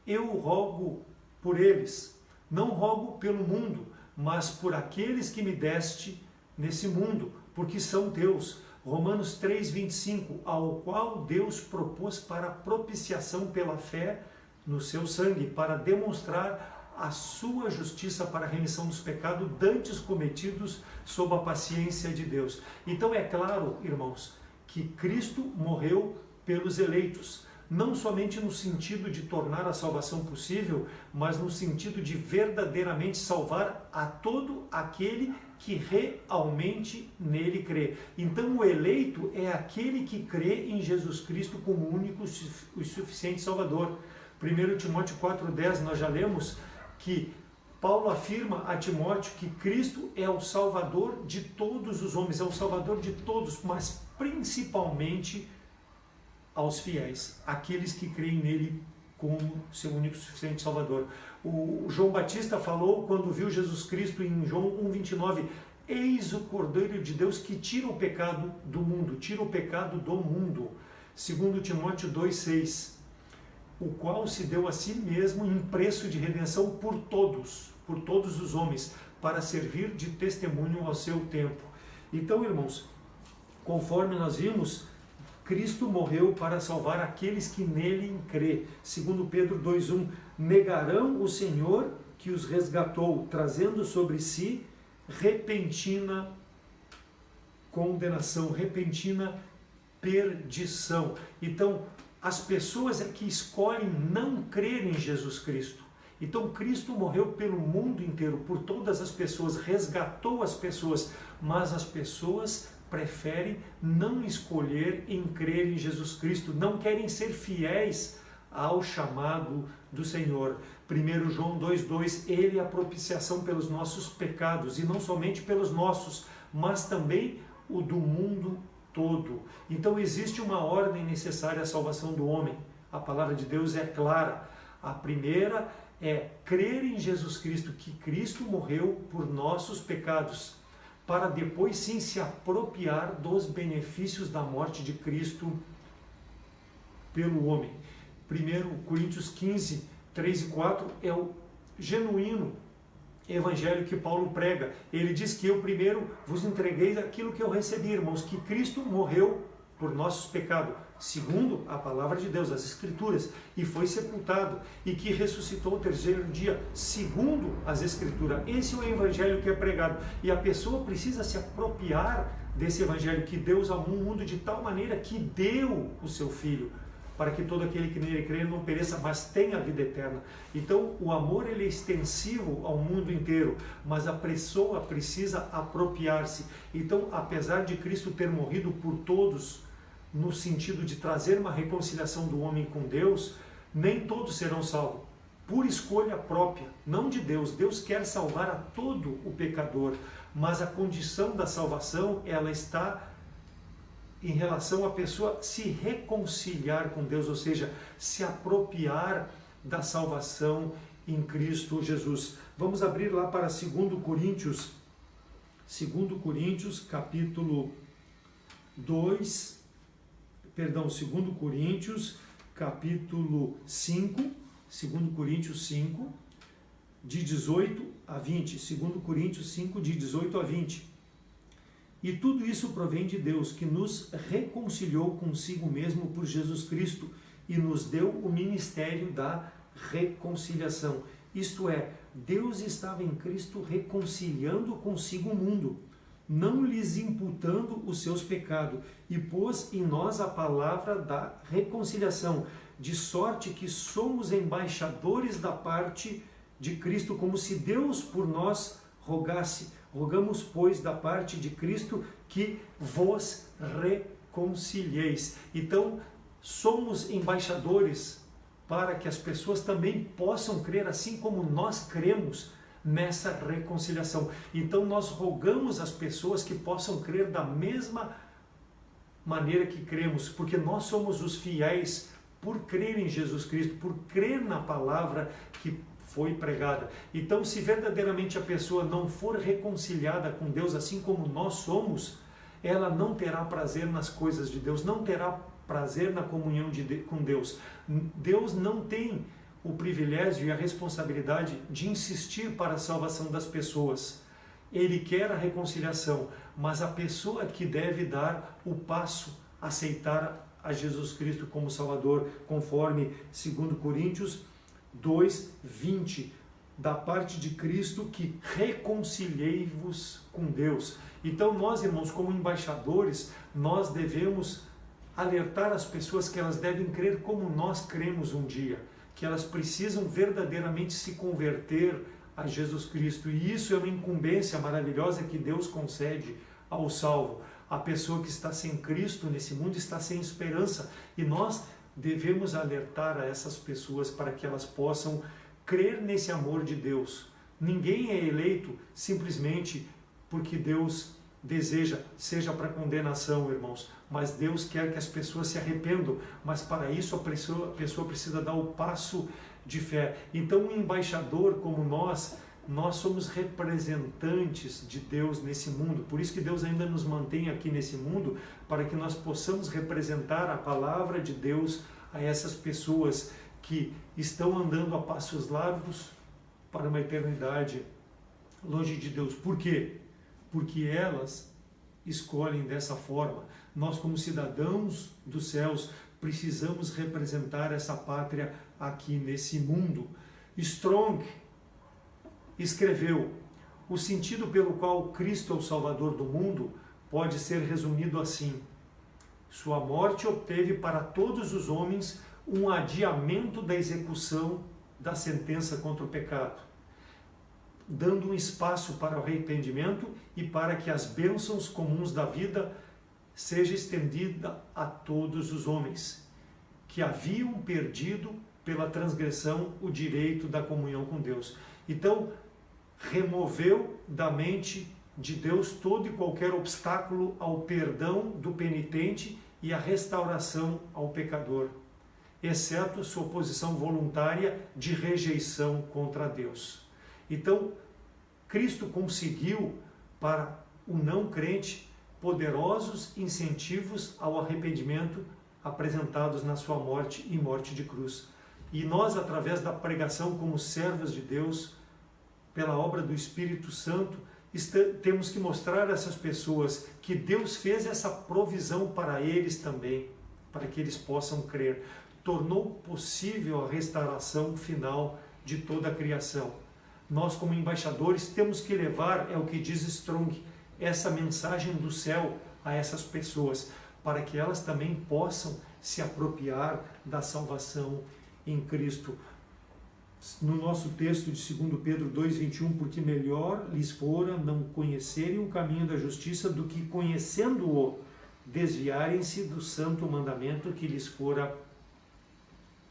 Speaker 4: Eu rogo por eles, não rogo pelo mundo, mas por aqueles que me deste nesse mundo, porque são teus. Romanos 3:25, ao qual Deus propôs para propiciação pela fé no seu sangue, para demonstrar a sua justiça para a remissão dos pecados dantes cometidos sob a paciência de Deus. Então é claro, irmãos, que Cristo morreu pelos eleitos, não somente no sentido de tornar a salvação possível, mas no sentido de verdadeiramente salvar a todo aquele que realmente nele crê. Então o eleito é aquele que crê em Jesus Cristo como único e suficiente Salvador. 1 Timóteo 4,10 nós já lemos que Paulo afirma a Timóteo que Cristo é o Salvador de todos os homens, é o Salvador de todos, mas principalmente aos fiéis, aqueles que creem nele como seu único e suficiente Salvador. O João Batista falou quando viu Jesus Cristo em João 1,29, eis o Cordeiro de Deus que tira o pecado do mundo, tira o pecado do mundo. 2 Timóteo 2,6, o qual se deu a si mesmo em preço de redenção por todos os homens, para servir de testemunho ao seu tempo. Então, irmãos, conforme nós vimos, Cristo morreu para salvar aqueles que nele crê. 2 Pedro 2,1, negarão o Senhor que os resgatou, trazendo sobre si repentina condenação, repentina perdição. Então, as pessoas é que escolhem não crer em Jesus Cristo. Então, Cristo morreu pelo mundo inteiro, por todas as pessoas, resgatou as pessoas, mas as pessoas preferem não escolher em crer em Jesus Cristo, não querem ser fiéis ao chamado do Senhor. 1 João 2,2, Ele é a propiciação pelos nossos pecados, e não somente pelos nossos, mas também o do mundo todo. Então existe uma ordem necessária à salvação do homem. A palavra de Deus é clara. A primeira é crer em Jesus Cristo, que Cristo morreu por nossos pecados, para depois sim se apropriar dos benefícios da morte de Cristo pelo homem. 1 Coríntios 15, 3 e 4 é o genuíno evangelho que Paulo prega. Ele diz que eu primeiro vos entreguei aquilo que eu recebi, irmãos, que Cristo morreu por nossos pecados, segundo a palavra de Deus, as Escrituras, e foi sepultado, e que ressuscitou ao terceiro dia, segundo as Escrituras. Esse é o evangelho que é pregado, e a pessoa precisa se apropriar desse evangelho, que Deus amou o mundo de tal maneira que deu o seu Filho, para que todo aquele que nele crê não pereça, mas tenha a vida eterna. Então, o amor ele é extensivo ao mundo inteiro, mas a pessoa precisa apropriar-se. Então, apesar de Cristo ter morrido por todos, no sentido de trazer uma reconciliação do homem com Deus, nem todos serão salvos, por escolha própria, não de Deus. Deus quer salvar a todo o pecador, mas a condição da salvação, ela está em relação à pessoa se reconciliar com Deus, ou seja, se apropriar da salvação em Cristo Jesus. Vamos abrir lá para 2 Coríntios, capítulo 2, 2 Coríntios, capítulo 5, 2 Coríntios 5, de 18 a 20, 2 Coríntios 5, de 18 a 20. E tudo isso provém de Deus, que nos reconciliou consigo mesmo por Jesus Cristo e nos deu o ministério da reconciliação. Isto é, Deus estava em Cristo reconciliando consigo o mundo, não lhes imputando os seus pecados, e pôs em nós a palavra da reconciliação, de sorte que somos embaixadores da parte de Cristo, como se Deus por nós rogasse. Rogamos, pois, da parte de Cristo que vos reconcilieis. Então, somos embaixadores para que as pessoas também possam crer, assim como nós cremos nessa reconciliação. Então, nós rogamos às pessoas que possam crer da mesma maneira que cremos, porque nós somos os fiéis por crer em Jesus Cristo, por crer na palavra que foi pregada. Então, se verdadeiramente a pessoa não for reconciliada com Deus, assim como nós somos, ela não terá prazer nas coisas de Deus, não terá prazer na comunhão com Deus. Deus não tem o privilégio e a responsabilidade de insistir para a salvação das pessoas. Ele quer a reconciliação, mas a pessoa que deve dar o passo, aceitar a Jesus Cristo como Salvador, conforme 2 Coríntios 2:20, da parte de Cristo, que reconciliei-vos com Deus. Então nós, irmãos, como embaixadores, nós devemos alertar as pessoas que elas devem crer como nós cremos um dia, que elas precisam verdadeiramente se converter a Jesus Cristo. E isso é uma incumbência maravilhosa que Deus concede ao salvo. A pessoa que está sem Cristo nesse mundo está sem esperança, e nós devemos alertar a essas pessoas para que elas possam crer nesse amor de Deus. Ninguém é eleito simplesmente porque Deus deseja, seja para condenação, irmãos, mas Deus quer que as pessoas se arrependam, mas para isso a pessoa precisa dar o passo de fé. Então, um embaixador como nós somos representantes de Deus nesse mundo. Por isso que Deus ainda nos mantém aqui nesse mundo, para que nós possamos representar a palavra de Deus a essas pessoas que estão andando a passos largos para uma eternidade longe de Deus. Por quê? Porque elas escolhem dessa forma. Nós, como cidadãos dos céus, precisamos representar essa pátria aqui nesse mundo. Strong escreveu: o sentido pelo qual Cristo é o Salvador do mundo pode ser resumido assim: sua morte obteve para todos os homens um adiamento da execução da sentença contra o pecado, dando um espaço para o arrependimento e para que as bênçãos comuns da vida seja estendida a todos os homens que haviam perdido pela transgressão o direito da comunhão com Deus. Então, removeu da mente de Deus todo e qualquer obstáculo ao perdão do penitente e à restauração ao pecador, exceto sua posição voluntária de rejeição contra Deus. Então, Cristo conseguiu para o não crente poderosos incentivos ao arrependimento apresentados na sua morte e morte de cruz. E nós, através da pregação como servos de Deus, pela obra do Espírito Santo, temos que mostrar a essas pessoas que Deus fez essa provisão para eles também, para que eles possam crer. Tornou possível a restauração final de toda a criação. Nós, como embaixadores, temos que levar, é o que diz Strong, essa mensagem do céu a essas pessoas, para que elas também possam se apropriar da salvação em Cristo. No nosso texto de 2 Pedro 2:21, porque melhor lhes fora não conhecerem o caminho da justiça do que, conhecendo-o, desviarem-se do santo mandamento que lhes fora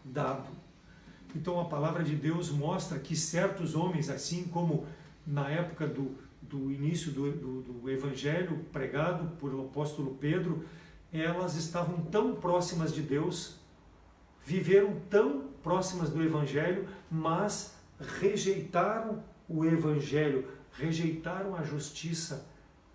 Speaker 4: dado. Então a palavra de Deus mostra que certos homens, assim como na época do início do evangelho pregado por o apóstolo Pedro, elas estavam tão próximas de Deus, viveram tão próximas do evangelho, mas rejeitaram o evangelho, rejeitaram a justiça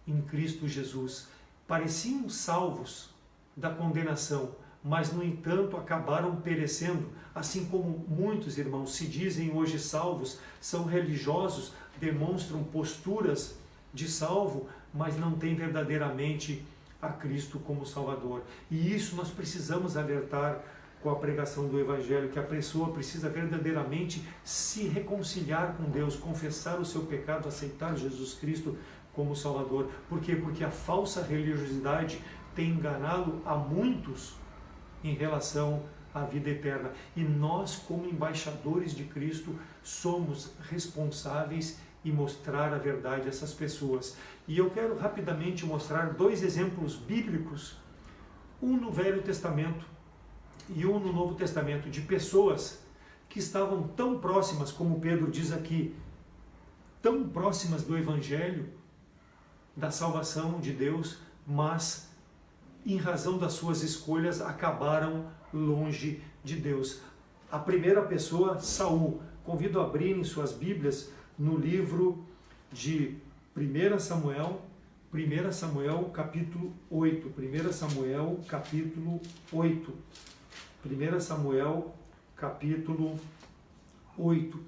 Speaker 4: em Cristo Jesus. Pareciam salvos da condenação, mas, no entanto, acabaram perecendo, assim como muitos irmãos se dizem hoje salvos, são religiosos, demonstram posturas de salvo, mas não têm verdadeiramente a Cristo como Salvador. E isso nós precisamos alertar com a pregação do Evangelho, que a pessoa precisa verdadeiramente se reconciliar com Deus, confessar o seu pecado, aceitar Jesus Cristo como Salvador. Por quê? Porque a falsa religiosidade tem enganado a muitos em relação à vida eterna. E nós, como embaixadores de Cristo, somos responsáveis em mostrar a verdade a essas pessoas. E eu quero rapidamente mostrar dois exemplos bíblicos, um no Velho Testamento e um no Novo Testamento, de pessoas que estavam tão próximas, como Pedro diz aqui, tão próximas do Evangelho, da salvação de Deus, mas em razão das suas escolhas acabaram longe de Deus. A primeira pessoa, Saul. Convido a abrirem suas Bíblias no livro de 1 Samuel capítulo 8. 1 Samuel capítulo 8. 1 Samuel capítulo 8,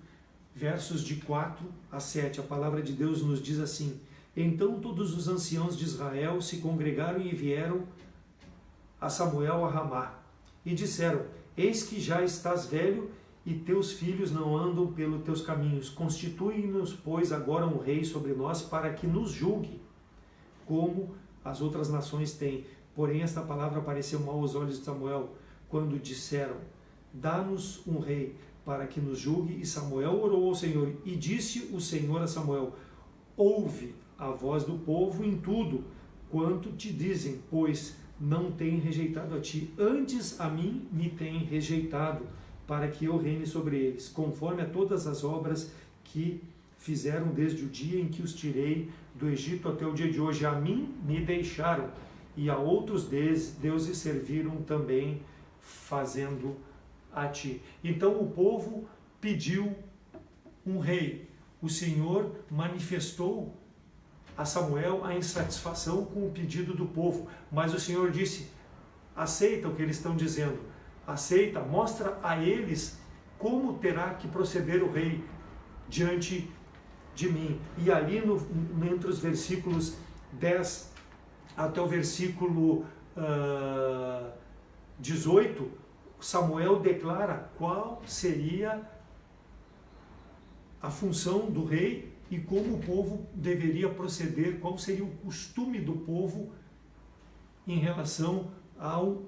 Speaker 4: versos de 4 a 7. A palavra de Deus nos diz assim: Então todos os anciãos de Israel se congregaram e vieram a Samuel a Ramá, e disseram: Eis que já estás velho, e teus filhos não andam pelos teus caminhos. Constitui-nos, pois, agora um rei sobre nós, para que nos julgue, como as outras nações têm. Porém, esta palavra pareceu mal aos olhos de Samuel, quando disseram: Dá-nos um rei, para que nos julgue. E Samuel orou ao Senhor, e disse o Senhor a Samuel: Ouve a voz do povo em tudo quanto te dizem, pois não têm rejeitado a ti, antes a mim me têm rejeitado, para que eu reine sobre eles, conforme a todas as obras que fizeram desde o dia em que os tirei do Egito até o dia de hoje. A mim me deixaram, e a outros deuses serviram também, fazendo a ti. Então o povo pediu um rei. O Senhor manifestou a Samuel a insatisfação com o pedido do povo, mas o Senhor disse: aceita o que eles estão dizendo, aceita, mostra a eles como terá que proceder o rei diante de mim. E ali entre os versículos 10 até o versículo 18, Samuel declara qual seria a função do rei e como o povo deveria proceder, qual seria o costume do povo em relação ao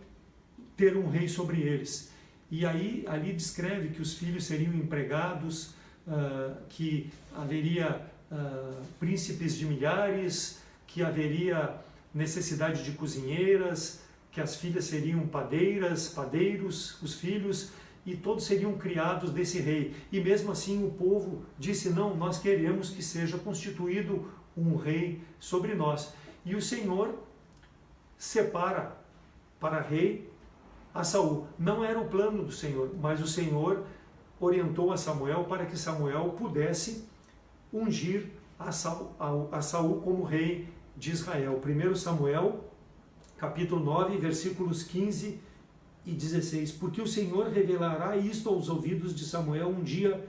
Speaker 4: ter um rei sobre eles. E aí ali descreve que os filhos seriam empregados, que haveria príncipes de milhares, que haveria necessidade de cozinheiras, que as filhas seriam padeiros, os filhos, e todos seriam criados desse rei. E mesmo assim o povo disse: não, nós queremos que seja constituído um rei sobre nós. E o Senhor separa para rei a Saul. Não era o plano do Senhor, mas o Senhor orientou a Samuel para que Samuel pudesse ungir a Saul como rei de Israel. 1 Samuel, capítulo 9, versículos 15 e 16. Porque o Senhor revelará isto aos ouvidos de Samuel um dia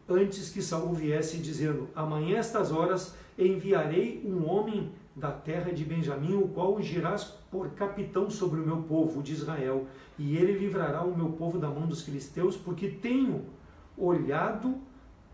Speaker 4: antes que Saul viesse, dizendo: amanhã estas horas enviarei um homem da terra de Benjamim, o qual ungirás por capitão sobre o meu povo de Israel, e ele livrará o meu povo da mão dos filisteus, porque tenho olhado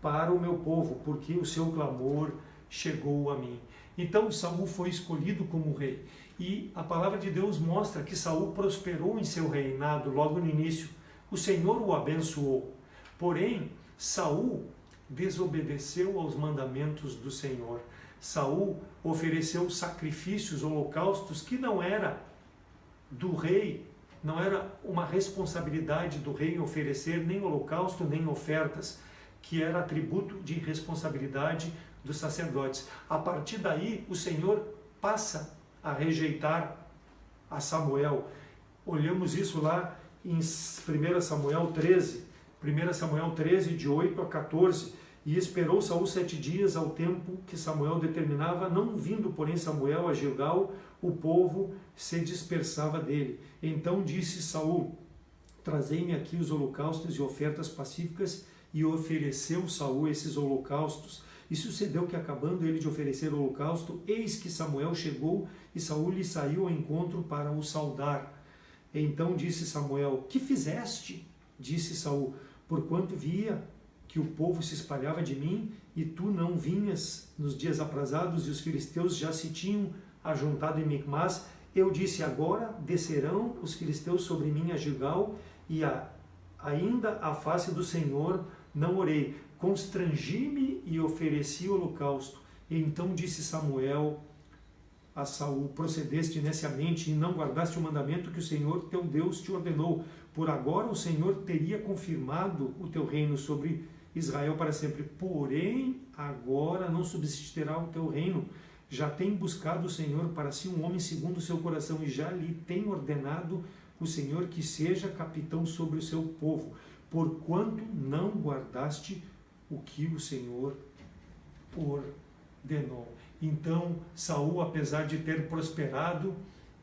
Speaker 4: para o meu povo, porque o seu clamor chegou a mim. Então Saul foi escolhido como rei, e a palavra de Deus mostra que Saul prosperou em seu reinado logo no início. O Senhor o abençoou, porém Saul desobedeceu aos mandamentos do Senhor. Saul ofereceu sacrifícios, holocaustos, que não era do rei, não era uma responsabilidade do rei oferecer nem holocausto, nem ofertas, que era atributo de responsabilidade dos sacerdotes. A partir daí, o Senhor passa a rejeitar a Samuel. Olhamos isso lá em 1 Samuel 13, 1 Samuel 13, de 8 a 14. E esperou Saul 7 dias ao tempo que Samuel determinava, não vindo, porém, Samuel a Gilgal, o povo se dispersava dele. Então disse Saul: trazei-me aqui os holocaustos e ofertas pacíficas, e ofereceu Saul esses holocaustos. E sucedeu que, acabando ele de oferecer o holocausto, eis que Samuel chegou, e Saul lhe saiu ao encontro para o saudar. Então disse Samuel: que fizeste? Disse Saul: porquanto via que o povo se espalhava de mim, e tu não vinhas nos dias aprazados, e os filisteus já se tinham ajuntado em Micmas, eu disse: agora descerão os filisteus sobre mim a Gilgal, e ainda a face do Senhor não orei. Constrangi-me e ofereci o holocausto. E então disse Samuel a Saul: procedeste neciamente e não guardaste o mandamento que o Senhor teu Deus te ordenou. Por agora o Senhor teria confirmado o teu reino sobre Israel para sempre. Porém, agora não subsistirá o teu reino. Já tem buscado o Senhor para si um homem segundo o seu coração, e já lhe tem ordenado o Senhor que seja capitão sobre o seu povo, porquanto não guardaste o que o Senhor ordenou. Então, Saul, apesar de ter prosperado,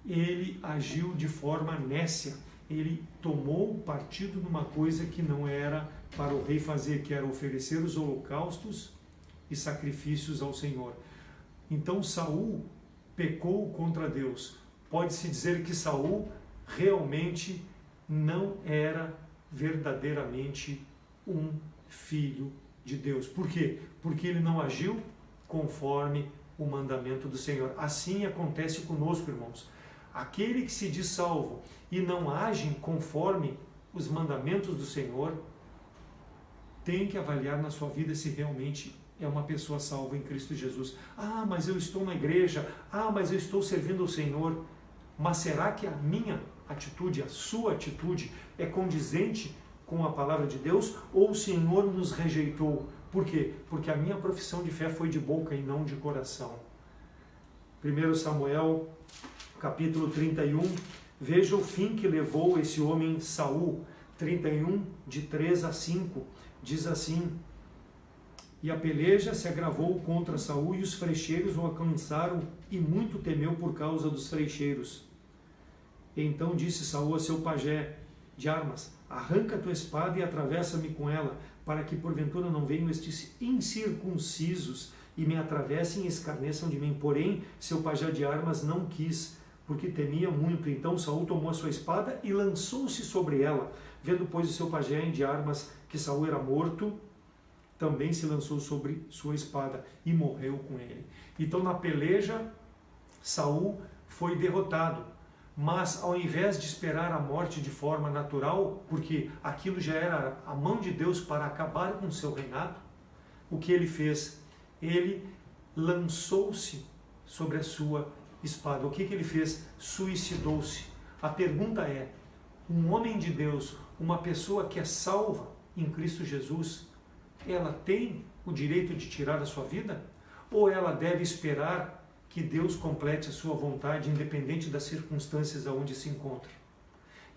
Speaker 4: ele agiu de forma nécia ele tomou partido numa coisa que não era para o rei fazer, que era oferecer os holocaustos e sacrifícios ao Senhor. Então Saul pecou contra Deus. Pode-se dizer que Saul realmente não era verdadeiramente um filho de Deus. Por quê? Porque ele não agiu conforme o mandamento do Senhor. Assim acontece conosco, irmãos. Aquele que se diz salvo e não age conforme os mandamentos do Senhor, tem que avaliar na sua vida se realmente é uma pessoa salva em Cristo Jesus. Ah, mas eu estou na igreja. Ah, mas eu estou servindo ao Senhor. Mas será que a minha atitude, a sua atitude é condizente com a palavra de Deus? Ou o Senhor nos rejeitou? Por quê? Porque a minha profissão de fé foi de boca e não de coração. 1 Samuel, capítulo 31, veja o fim que levou esse homem Saul. 31, de 3 a 5, diz assim: e a peleja se agravou contra Saul, e os frecheiros o alcançaram, e muito temeu por causa dos frecheiros. Então disse Saul a seu pajé de armas: arranca tua espada e atravessa-me com ela, para que porventura não venham estes incircuncisos e me atravessem e escarneçam de mim. Porém, seu pajé de armas não quis, porque temia muito. Então Saul tomou a sua espada e lançou-se sobre ela. Vendo, pois, o seu pajé de armas que Saul era morto, também se lançou sobre sua espada e morreu com ele. Então, na peleja, Saul foi derrotado. Mas, ao invés de esperar a morte de forma natural, porque aquilo já era a mão de Deus para acabar com o seu reinado, o que ele fez? Ele lançou-se sobre a sua espada. O que ele fez? Suicidou-se. A pergunta é: um homem de Deus, uma pessoa que é salva em Cristo Jesus, ela tem o direito de tirar a sua vida? Ou ela deve esperar que Deus complete a sua vontade, independente das circunstâncias aonde se encontra?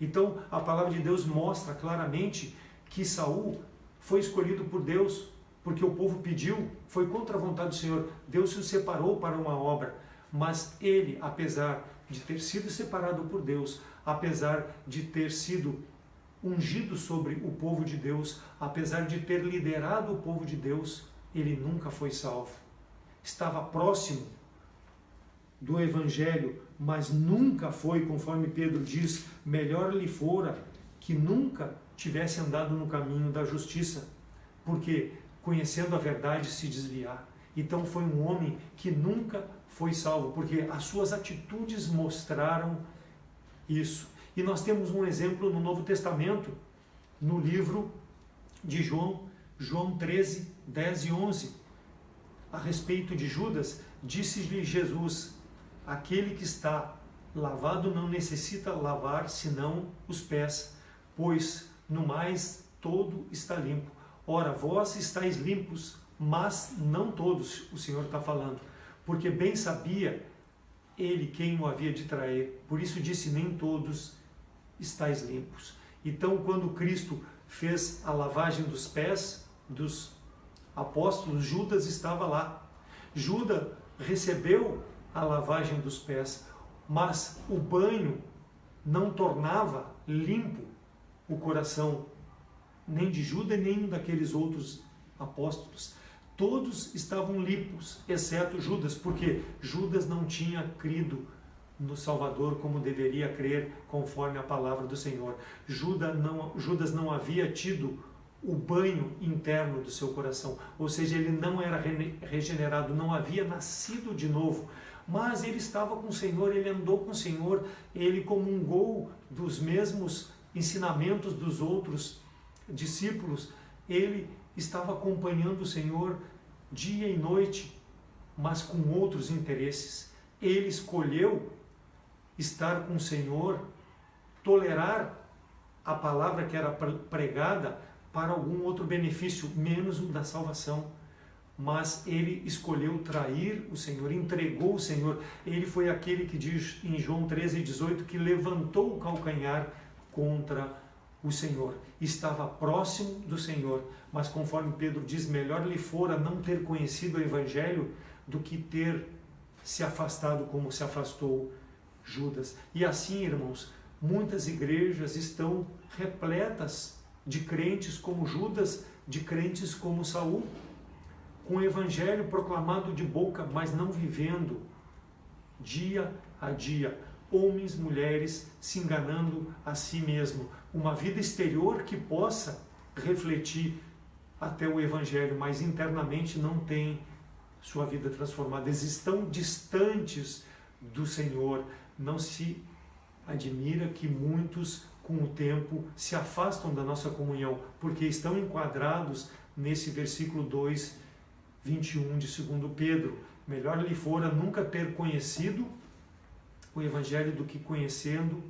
Speaker 4: Então, a palavra de Deus mostra claramente que Saul foi escolhido por Deus, porque o povo pediu, foi contra a vontade do Senhor. Deus se separou para uma obra, mas ele, apesar de ter sido separado por Deus, apesar de ter sido ungido sobre o povo de Deus, apesar de ter liderado o povo de Deus, ele nunca foi salvo. Estava próximo do Evangelho, mas nunca foi, conforme Pedro diz, melhor lhe fora que nunca tivesse andado no caminho da justiça, porque conhecendo a verdade se desviar. Então foi um homem que nunca foi salvo, porque as suas atitudes mostraram isso. E nós temos um exemplo no Novo Testamento, no livro de João 13, 10 e 11. A respeito de Judas, disse-lhe Jesus: aquele que está lavado não necessita lavar senão os pés, pois no mais todo está limpo. Ora, vós estáis limpos, mas não todos, o Senhor está falando, porque bem sabia ele quem o havia de trair. Por isso disse: nem todos estáis limpos. Então, quando Cristo fez a lavagem dos pés dos apóstolos, Judas estava lá. Judas recebeu a lavagem dos pés, mas o banho não tornava limpo o coração, nem de Judas, nem daqueles outros apóstolos. Todos estavam limpos, exceto Judas, porque Judas não tinha crido no Salvador como deveria crer, conforme a palavra do Senhor. Judas não havia tido o banho interno do seu coração, ou seja, ele não era regenerado, não havia nascido de novo, mas ele estava com o Senhor, ele andou com o Senhor, ele comungou dos mesmos ensinamentos dos outros discípulos, ele estava acompanhando o Senhor dia e noite, mas com outros interesses. Ele escolheu estar com o Senhor, tolerar a palavra que era pregada para algum outro benefício, menos o da salvação. Mas ele escolheu trair o Senhor, entregou o Senhor. Ele foi aquele que diz em João 13:18 que levantou o calcanhar contra o Senhor. Estava próximo do Senhor, mas conforme Pedro diz, melhor lhe fora não ter conhecido o Evangelho do que ter se afastado como se afastou Judas. E assim, irmãos, Muitas igrejas estão repletas de crentes como Judas, de crentes como Saul, com o evangelho proclamado de boca, mas não vivendo dia a dia. Homens, mulheres se enganando a si mesmo. Uma vida exterior que possa refletir até o evangelho, mas internamente não tem sua vida transformada. Eles estão distantes do Senhor. Não se admira que muitos, com o tempo, se afastam da nossa comunhão, porque estão enquadrados nesse versículo 2, 21 de 2 Pedro. Melhor lhe fora nunca ter conhecido o Evangelho do que conhecendo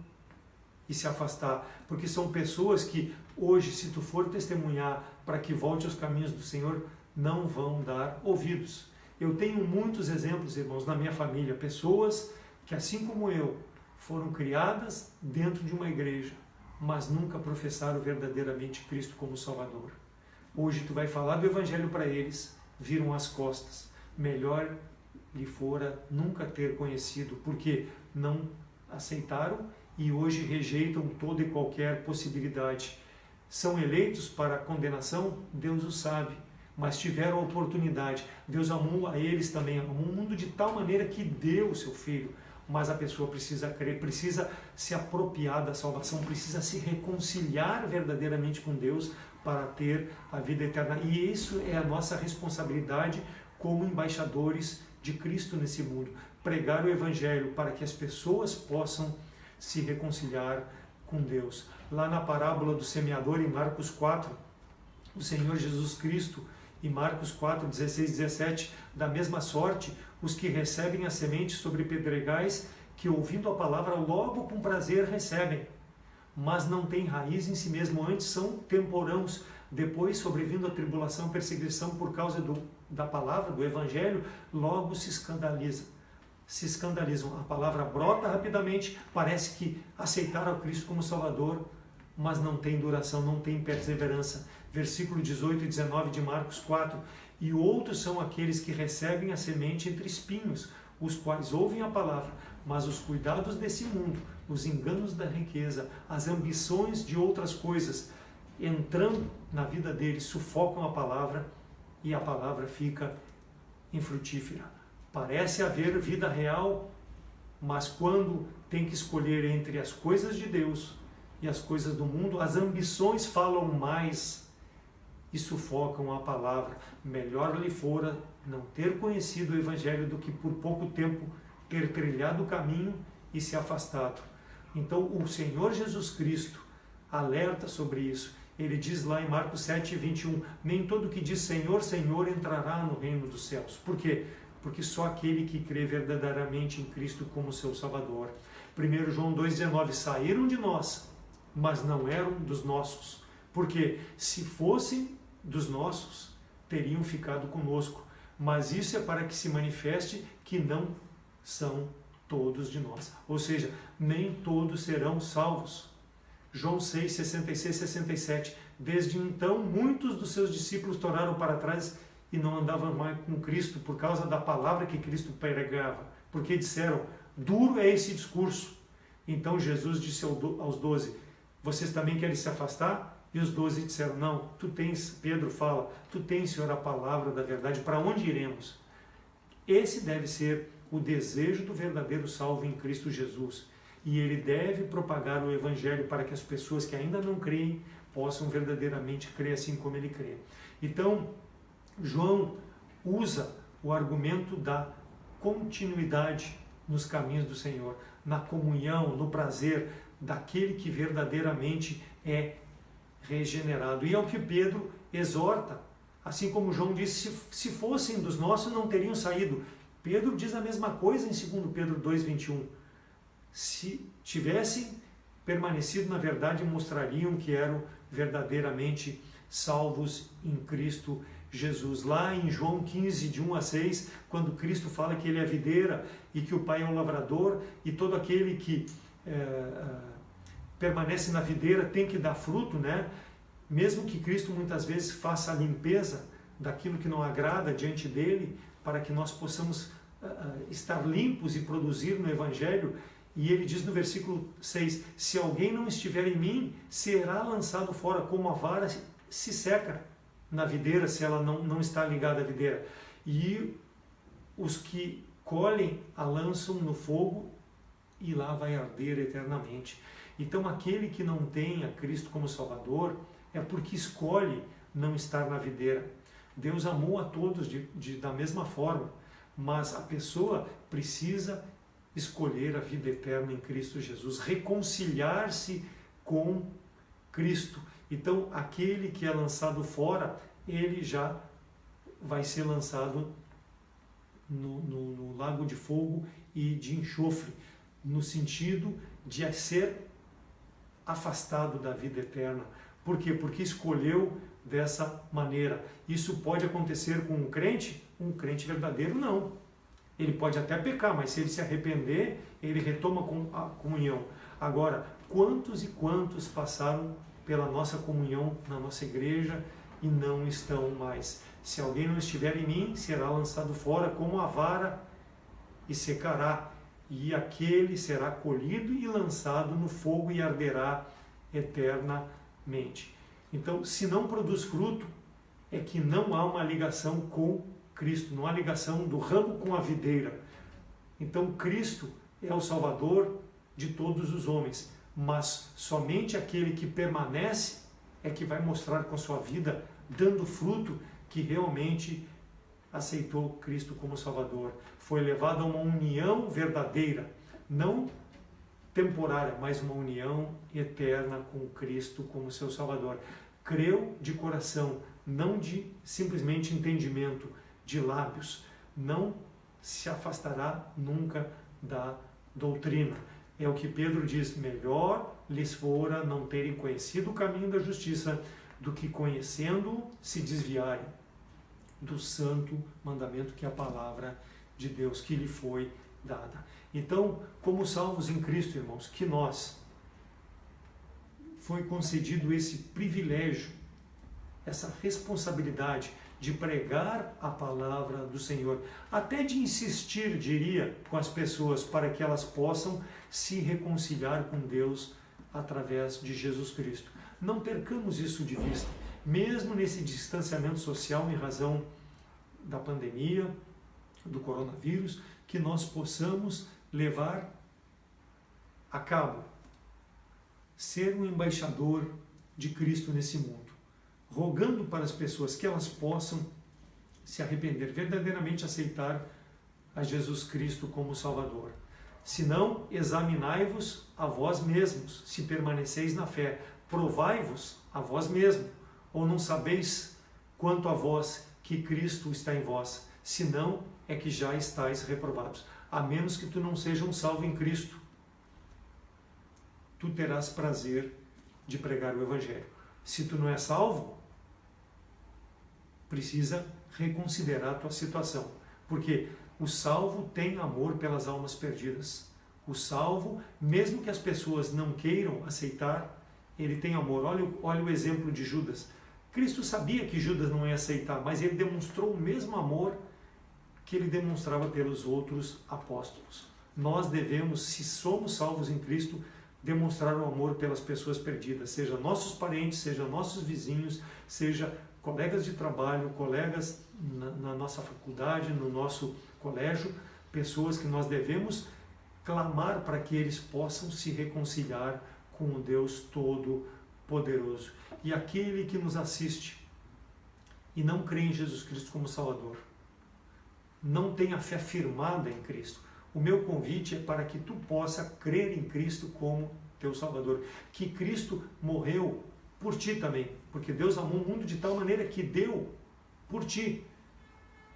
Speaker 4: e se afastar. Porque são pessoas que hoje, se tu for testemunhar para que volte aos caminhos do Senhor, não vão dar ouvidos. Eu tenho muitos exemplos, irmãos, na minha família, pessoas que, assim como eu, foram criadas dentro de uma igreja, mas nunca professaram verdadeiramente Cristo como Salvador. Hoje tu vai falar do Evangelho para eles, viram as costas. Melhor lhe fora nunca ter conhecido, porque não aceitaram e hoje rejeitam toda e qualquer possibilidade. São eleitos para a condenação? Deus o sabe, mas tiveram a oportunidade. Deus amou a eles também, amou o mundo de tal maneira que deu o seu Filho. Mas a pessoa precisa crer, precisa se apropriar da salvação, precisa se reconciliar verdadeiramente com Deus para ter a vida eterna. E isso é a nossa responsabilidade como embaixadores de Cristo nesse mundo. Pregar o Evangelho para que as pessoas possam se reconciliar com Deus. Lá na parábola do semeador, em Marcos 4, o Senhor Jesus Cristo, em Marcos 4, 16 e 17, da mesma sorte, os que recebem a semente sobre pedregais, que ouvindo a palavra logo com prazer recebem, mas não têm raiz em si mesmo, antes são temporãos, depois sobrevindo a tribulação, perseguição por causa da palavra, do Evangelho, logo se escandalizam. A palavra brota rapidamente, parece que aceitaram a Cristo como Salvador, mas não tem duração, não tem perseverança. Versículo 18 e 19 de Marcos 4. E outros são aqueles que recebem a semente entre espinhos, os quais ouvem a palavra, mas os cuidados desse mundo, os enganos da riqueza, as ambições de outras coisas, entrando na vida deles, sufocam a palavra e a palavra fica infrutífera. Parece haver vida real, mas quando tem que escolher entre as coisas de Deus e as coisas do mundo, as ambições falam mais e sufocam a palavra. Melhor lhe fora não ter conhecido o Evangelho do que por pouco tempo ter trilhado o caminho e se afastado. Então o Senhor Jesus Cristo alerta sobre isso. Ele diz lá em Marcos 7, 21, nem todo que diz Senhor, Senhor entrará no reino dos céus. Por quê? Porque só aquele que crê verdadeiramente em Cristo como seu Salvador. 1 João 2,19, saíram de nós, mas não eram dos nossos. Porque se fossem dos nossos, teriam ficado conosco. Mas isso é para que se manifeste que não são todos de nós. Ou seja, nem todos serão salvos. João 6, 66, 67. Desde então, muitos dos seus discípulos tornaram para trás e não andavam mais com Cristo por causa da palavra que Cristo pregava. Porque disseram, duro é esse discurso. Então Jesus disse aos 12, vocês também querem se afastar? E os 12 disseram, não, tu tens, Pedro fala, tu tens, Senhor, a palavra da verdade, para onde iremos? Esse deve ser o desejo do verdadeiro salvo em Cristo Jesus. E ele deve propagar o Evangelho para que as pessoas que ainda não creem possam verdadeiramente crer assim como ele crê. Então, João usa o argumento da continuidade nos caminhos do Senhor, na comunhão, no prazer daquele que verdadeiramente é regenerado. E é o que Pedro exorta, assim como João disse, se fossem dos nossos não teriam saído. Pedro diz a mesma coisa em 2 Pedro 2,21. Se tivessem permanecido na verdade, mostrariam que eram verdadeiramente salvos em Cristo Jesus. Lá em João 15, de 1 a 6, quando Cristo fala que ele é a videira e que o Pai é o lavrador, e todo aquele que permanece na videira tem que dar fruto, né? Mesmo que Cristo muitas vezes faça a limpeza daquilo que não agrada diante dele, para que nós possamos estar limpos e produzir no Evangelho, E ele diz no versículo 6, se alguém não estiver em mim, será lançado fora, como a vara se seca na videira, se ela não está ligada à videira. E os que colhem a lançam no fogo, e lá vai arder eternamente. Então aquele que não tem a Cristo como Salvador, é porque escolhe não estar na videira. Deus amou a todos da mesma forma, mas a pessoa precisa escolher a vida eterna em Cristo Jesus, reconciliar-se com Cristo. Então, aquele que é lançado fora, ele já vai ser lançado no lago de fogo e de enxofre, no sentido de ser afastado da vida eterna. Por quê? Porque escolheu dessa maneira. Isso pode acontecer com um crente verdadeiro não. Ele pode até pecar, mas se ele se arrepender, ele retoma a comunhão. Agora, quantos e quantos passaram pela nossa comunhão na nossa igreja e não estão mais? Se alguém não estiver em mim, será lançado fora como a vara e secará, e aquele será colhido e lançado no fogo e arderá eternamente. Então, se não produz fruto, é que não há uma ligação com Cristo, não há ligação do ramo com a videira. Então, Cristo é o Salvador de todos os homens, mas somente aquele que permanece é que vai mostrar com a sua vida, dando fruto, que realmente aceitou Cristo como Salvador. Foi levado a uma união verdadeira, não temporária, mas uma união eterna com Cristo como seu Salvador. Creu de coração, não de simplesmente entendimento, de lábios. Não se afastará nunca da doutrina. É o que Pedro diz, melhor lhes fora não terem conhecido o caminho da justiça do que conhecendo se desviarem do santo mandamento que é a palavra de Deus que lhe foi dada. Então, como salvos em Cristo, irmãos, que nós foi concedido esse privilégio, essa responsabilidade de pregar a palavra do Senhor, até de insistir, diria, com as pessoas para que elas possam se reconciliar com Deus através de Jesus Cristo. Não percamos isso de vista, mesmo nesse distanciamento social em razão da pandemia, do coronavírus, que nós possamos levar a cabo, ser um embaixador de Cristo nesse mundo, rogando para as pessoas que elas possam se arrepender, verdadeiramente aceitar a Jesus Cristo como Salvador. Se não, examinai-vos a vós mesmos, se permaneceis na fé. Provai-vos a vós mesmos, ou não sabeis quanto a vós que Cristo está em vós, senão é que já estáis reprovados. A menos que tu não seja um salvo em Cristo, tu terás prazer de pregar o Evangelho. Se tu não é salvo, precisa reconsiderar a tua situação, porque o salvo tem amor pelas almas perdidas. O salvo, mesmo que as pessoas não queiram aceitar, ele tem amor. Olha o exemplo de Judas. Cristo sabia que Judas não ia aceitar, mas ele demonstrou o mesmo amor que ele demonstrava pelos outros apóstolos. Nós devemos, se somos salvos em Cristo, demonstrar o amor pelas pessoas perdidas, seja nossos parentes, seja nossos vizinhos, seja colegas de trabalho, colegas na nossa faculdade, no nosso colégio, pessoas que nós devemos clamar para que eles possam se reconciliar com o Deus Todo-Poderoso. E aquele que nos assiste e não crê em Jesus Cristo como Salvador, não tem a fé firmada em Cristo, o meu convite é para que tu possa crer em Cristo como teu Salvador, que Cristo morreu por ti também, porque Deus amou o mundo de tal maneira que deu por ti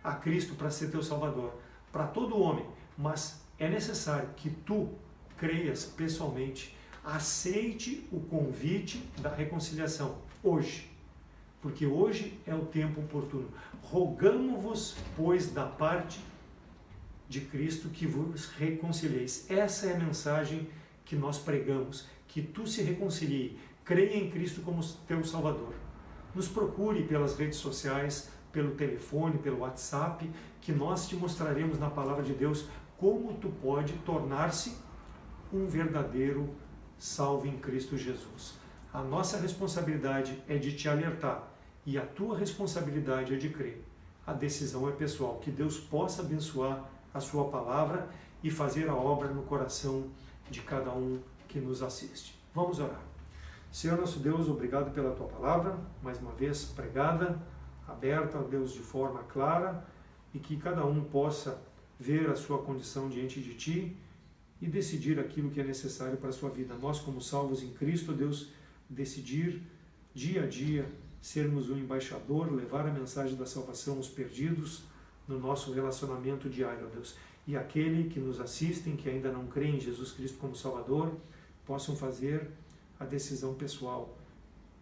Speaker 4: a Cristo para ser teu Salvador, para todo homem, mas é necessário que tu creias pessoalmente, aceite o convite da reconciliação hoje, porque hoje é o tempo oportuno. Rogamo-vos, pois, da parte de Cristo, que vos reconcilieis. Essa é a mensagem que nós pregamos, que tu se reconcilie, creia em Cristo como teu Salvador. Nos procure pelas redes sociais, pelo telefone, pelo WhatsApp, que nós te mostraremos na Palavra de Deus como tu pode tornar-se um verdadeiro salvo em Cristo Jesus. A nossa responsabilidade é de te alertar e a tua responsabilidade é de crer. A decisão é pessoal. Que Deus possa abençoar a sua palavra e fazer a obra no coração de cada um que nos assiste. Vamos orar. Senhor nosso Deus, obrigado pela tua palavra, mais uma vez pregada, aberta, Deus, de forma clara, e que cada um possa ver a sua condição diante de ti e decidir aquilo que é necessário para a sua vida. Nós, como salvos em Cristo, Deus, decidir dia a dia sermos um embaixador, levar a mensagem da salvação aos perdidos no nosso relacionamento diário, Deus. E aquele que nos assistem, que ainda não creem em Jesus Cristo como Salvador, possam fazer a decisão pessoal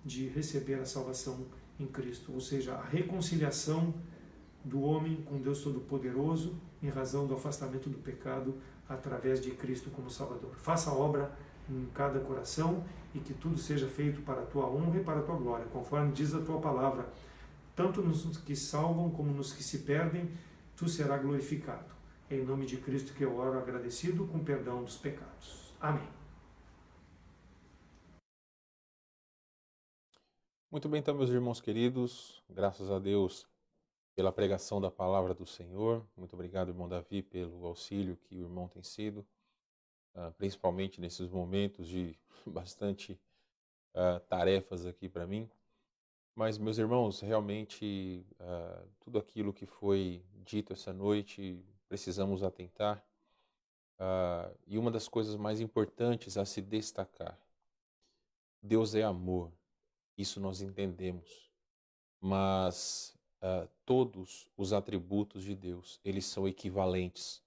Speaker 4: de receber a salvação em Cristo, ou seja, a reconciliação do homem com Deus Todo-Poderoso em razão do afastamento do pecado através de Cristo como Salvador. Faça a obra em cada coração e que tudo seja feito para a tua honra e para a tua glória, conforme diz a tua palavra. Tanto nos que salvam como nos que se perdem, tu serás glorificado. É em nome de Cristo que eu oro agradecido com perdão dos pecados. Amém.
Speaker 3: Muito bem, então, meus irmãos queridos, graças a Deus pela pregação da palavra do Senhor. Muito obrigado, irmão Davi, pelo auxílio que o irmão tem sido, principalmente nesses momentos de bastante tarefas aqui para mim. Mas, meus irmãos, realmente tudo aquilo que foi dito essa noite precisamos atentar. E uma das coisas mais importantes a se destacar: Deus é amor, isso nós entendemos, mas todos os atributos de Deus, eles são equivalentes,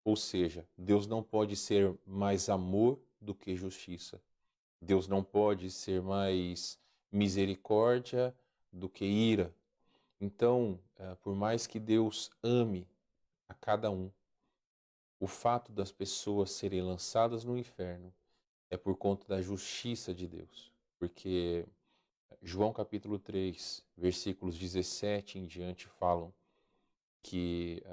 Speaker 3: ou seja, Deus não pode ser mais amor do que justiça, Deus não pode ser mais misericórdia do que ira. Então, por mais que Deus ame a cada um, o fato das pessoas serem lançadas no inferno é por conta da justiça de Deus, porque João capítulo 3, versículos 17 em diante falam que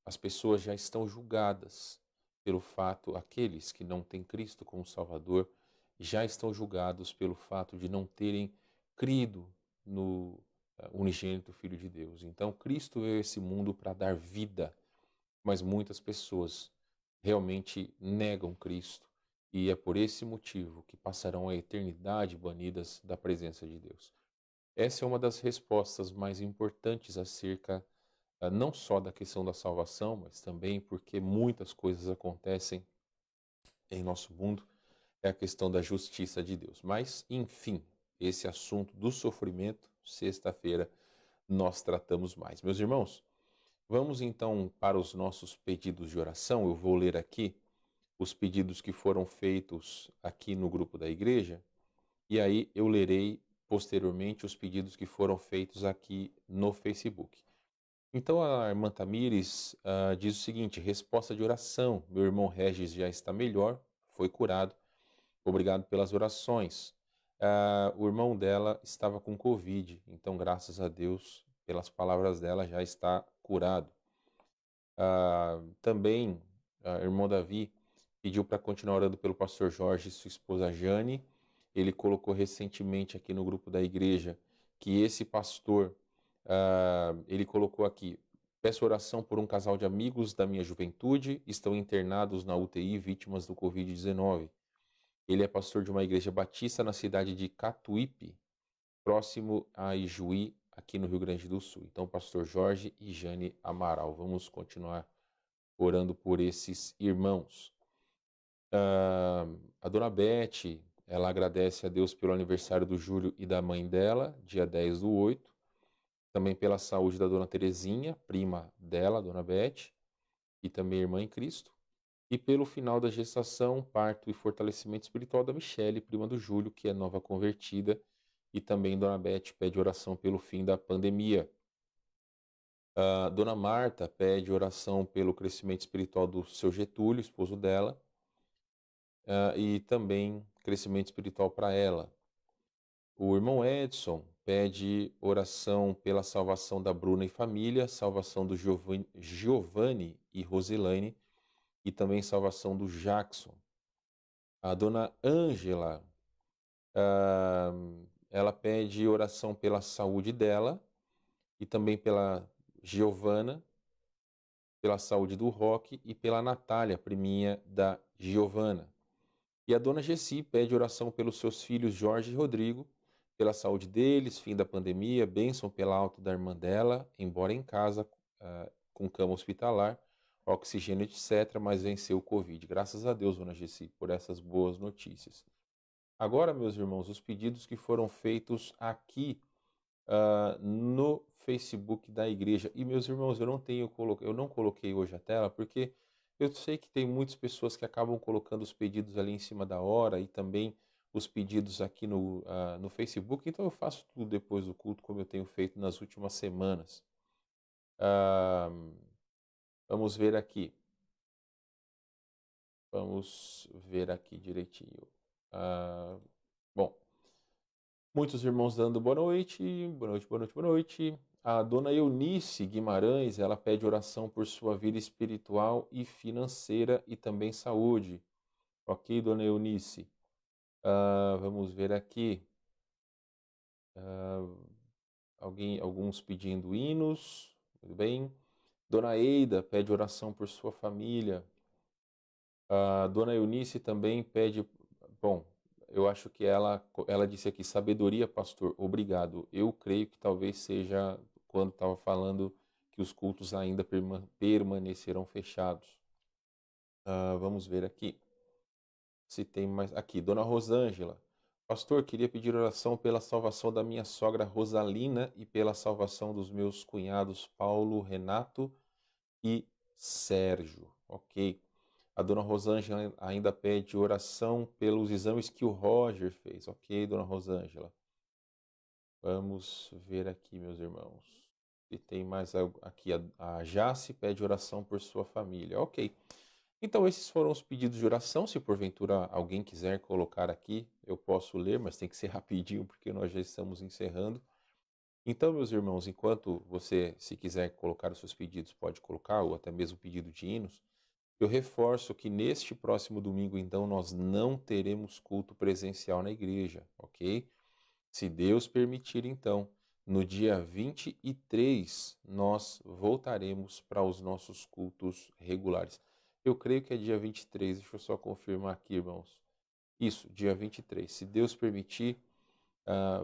Speaker 3: as pessoas já estão julgadas pelo fato, aqueles que não têm Cristo como Salvador, já estão julgados pelo fato de não terem crido no unigênito Filho de Deus. Então, Cristo veio a esse mundo para dar vida, mas muitas pessoas realmente negam Cristo. E é por esse motivo que passarão a eternidade banidas da presença de Deus. Essa é uma das respostas mais importantes acerca não só da questão da salvação, mas também porque muitas coisas acontecem em nosso mundo, é a questão da justiça de Deus. Mas, enfim, esse assunto do sofrimento, sexta-feira, nós tratamos mais. Meus irmãos, vamos então para os nossos pedidos de oração. Eu vou ler aqui os pedidos que foram feitos aqui no grupo da igreja, e aí eu lerei posteriormente os pedidos que foram feitos aqui no Facebook. Então a irmã Tamires diz o seguinte: resposta de oração, meu irmão Regis já está melhor, foi curado, obrigado pelas orações. O irmão dela estava com Covid, então graças a Deus, pelas palavras dela, já está curado. Também o irmão Davi pediu para continuar orando pelo pastor Jorge e sua esposa Jane. Ele colocou recentemente aqui no grupo da igreja que esse pastor, ele colocou aqui: peço oração por um casal de amigos da minha juventude, estão internados na UTI, vítimas do Covid-19. Ele é pastor de uma igreja batista na cidade de Catuípe, próximo a Ijuí, aqui no Rio Grande do Sul. Então, pastor Jorge e Jane Amaral, vamos continuar orando por esses irmãos. A dona Beth, ela agradece a Deus pelo aniversário do Júlio e da mãe dela, dia 10/8. Também pela saúde da dona Terezinha, prima dela, dona Beth, e também irmã em Cristo. E pelo final da gestação, parto e fortalecimento espiritual da Michele, prima do Júlio, que é nova convertida. E também dona Beth pede oração pelo fim da pandemia. Dona Marta pede oração pelo crescimento espiritual do seu Getúlio, esposo dela. E também crescimento espiritual para ela. O irmão Edson pede oração pela salvação da Bruna e família, salvação do Giovanni e Rosilane, e também salvação do Jackson. A dona Ângela, ah, ela pede oração pela saúde dela e também pela Giovana, pela saúde do Roque e pela Natália, priminha da Giovana. E a dona Gessi pede oração pelos seus filhos Jorge e Rodrigo, pela saúde deles, fim da pandemia, bênção pela alta da irmã dela, embora em casa, com cama hospitalar, oxigênio, etc., mas venceu o Covid. Graças a Deus, dona Gessi, por essas boas notícias. Agora, meus irmãos, os pedidos que foram feitos aqui no Facebook da igreja. E, meus irmãos, eu não coloquei hoje a tela porque eu sei que tem muitas pessoas que acabam colocando os pedidos ali em cima da hora e também os pedidos aqui no Facebook. Então eu faço tudo depois do culto, como eu tenho feito nas últimas semanas. Vamos ver aqui. Vamos ver aqui direitinho. Bom, muitos irmãos dando boa noite, boa noite, boa noite, boa noite. A dona Eunice Guimarães, ela pede oração por sua vida espiritual e financeira e também saúde. Ok, dona Eunice? Vamos ver aqui. Alguns pedindo hinos, tudo bem. Dona Eida pede oração por sua família. A dona Eunice também pede... Bom, eu acho que ela disse aqui, sabedoria, pastor, obrigado. Eu creio que talvez seja quando estava falando que os cultos ainda permanecerão fechados. Vamos ver aqui. Se tem mais... Aqui, dona Rosângela. Pastor, queria pedir oração pela salvação da minha sogra Rosalina e pela salvação dos meus cunhados Paulo, Renato e Sérgio. Ok. A dona Rosângela ainda pede oração pelos exames que o Roger fez. Ok, dona Rosângela. Vamos ver aqui, meus irmãos. E tem mais aqui. A Jace pede oração por sua família. Ok. Então, esses foram os pedidos de oração. Se porventura alguém quiser colocar aqui, eu posso ler, mas tem que ser rapidinho, porque nós já estamos encerrando. Então, meus irmãos, enquanto você, se quiser colocar os seus pedidos, pode colocar, ou até mesmo pedido de hinos, eu reforço que neste próximo domingo, então, nós não teremos culto presencial na igreja, ok? Se Deus permitir, então, no dia 23, nós voltaremos para os nossos cultos regulares. Eu creio que é dia 23, deixa eu só confirmar aqui, irmãos. Isso, dia 23. Se Deus permitir,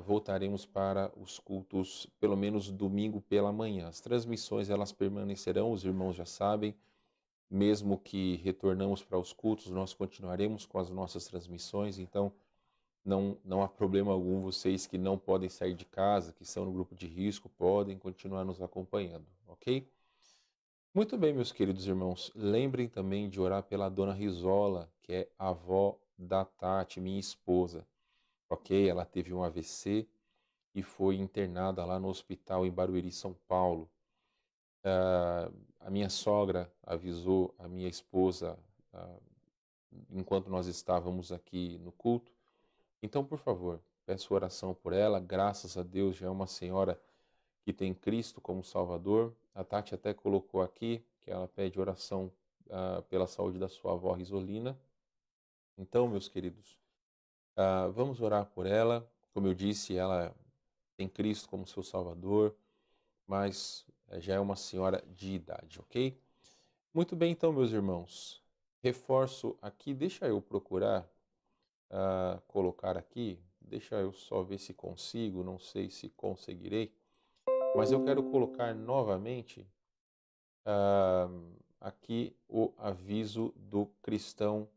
Speaker 3: voltaremos para os cultos, pelo menos domingo pela manhã. As transmissões, elas permanecerão, os irmãos já sabem. Mesmo que retornamos para os cultos, nós continuaremos com as nossas transmissões, então não há problema algum. Vocês que não podem sair de casa, que estão no grupo de risco, podem continuar nos acompanhando, ok? Muito bem, meus queridos irmãos. Lembrem também de orar pela dona Risola, que é a avó da Tati, minha esposa, ok? Ela teve um AVC e foi internada lá no hospital em Barueri, São Paulo. A minha sogra avisou a minha esposa enquanto nós estávamos aqui no culto. Então, por favor, peço oração por ela. Graças a Deus, já é uma senhora que tem Cristo como Salvador. A Tati até colocou aqui que ela pede oração pela saúde da sua avó Risolina. Então, meus queridos, vamos orar por ela. Como eu disse, ela tem Cristo como seu Salvador, mas já é uma senhora de idade, ok? Muito bem, então, meus irmãos. Reforço aqui, deixa eu procurar colocar aqui, deixa eu só ver se consigo, não sei se conseguirei, mas eu quero colocar novamente aqui o aviso do cristão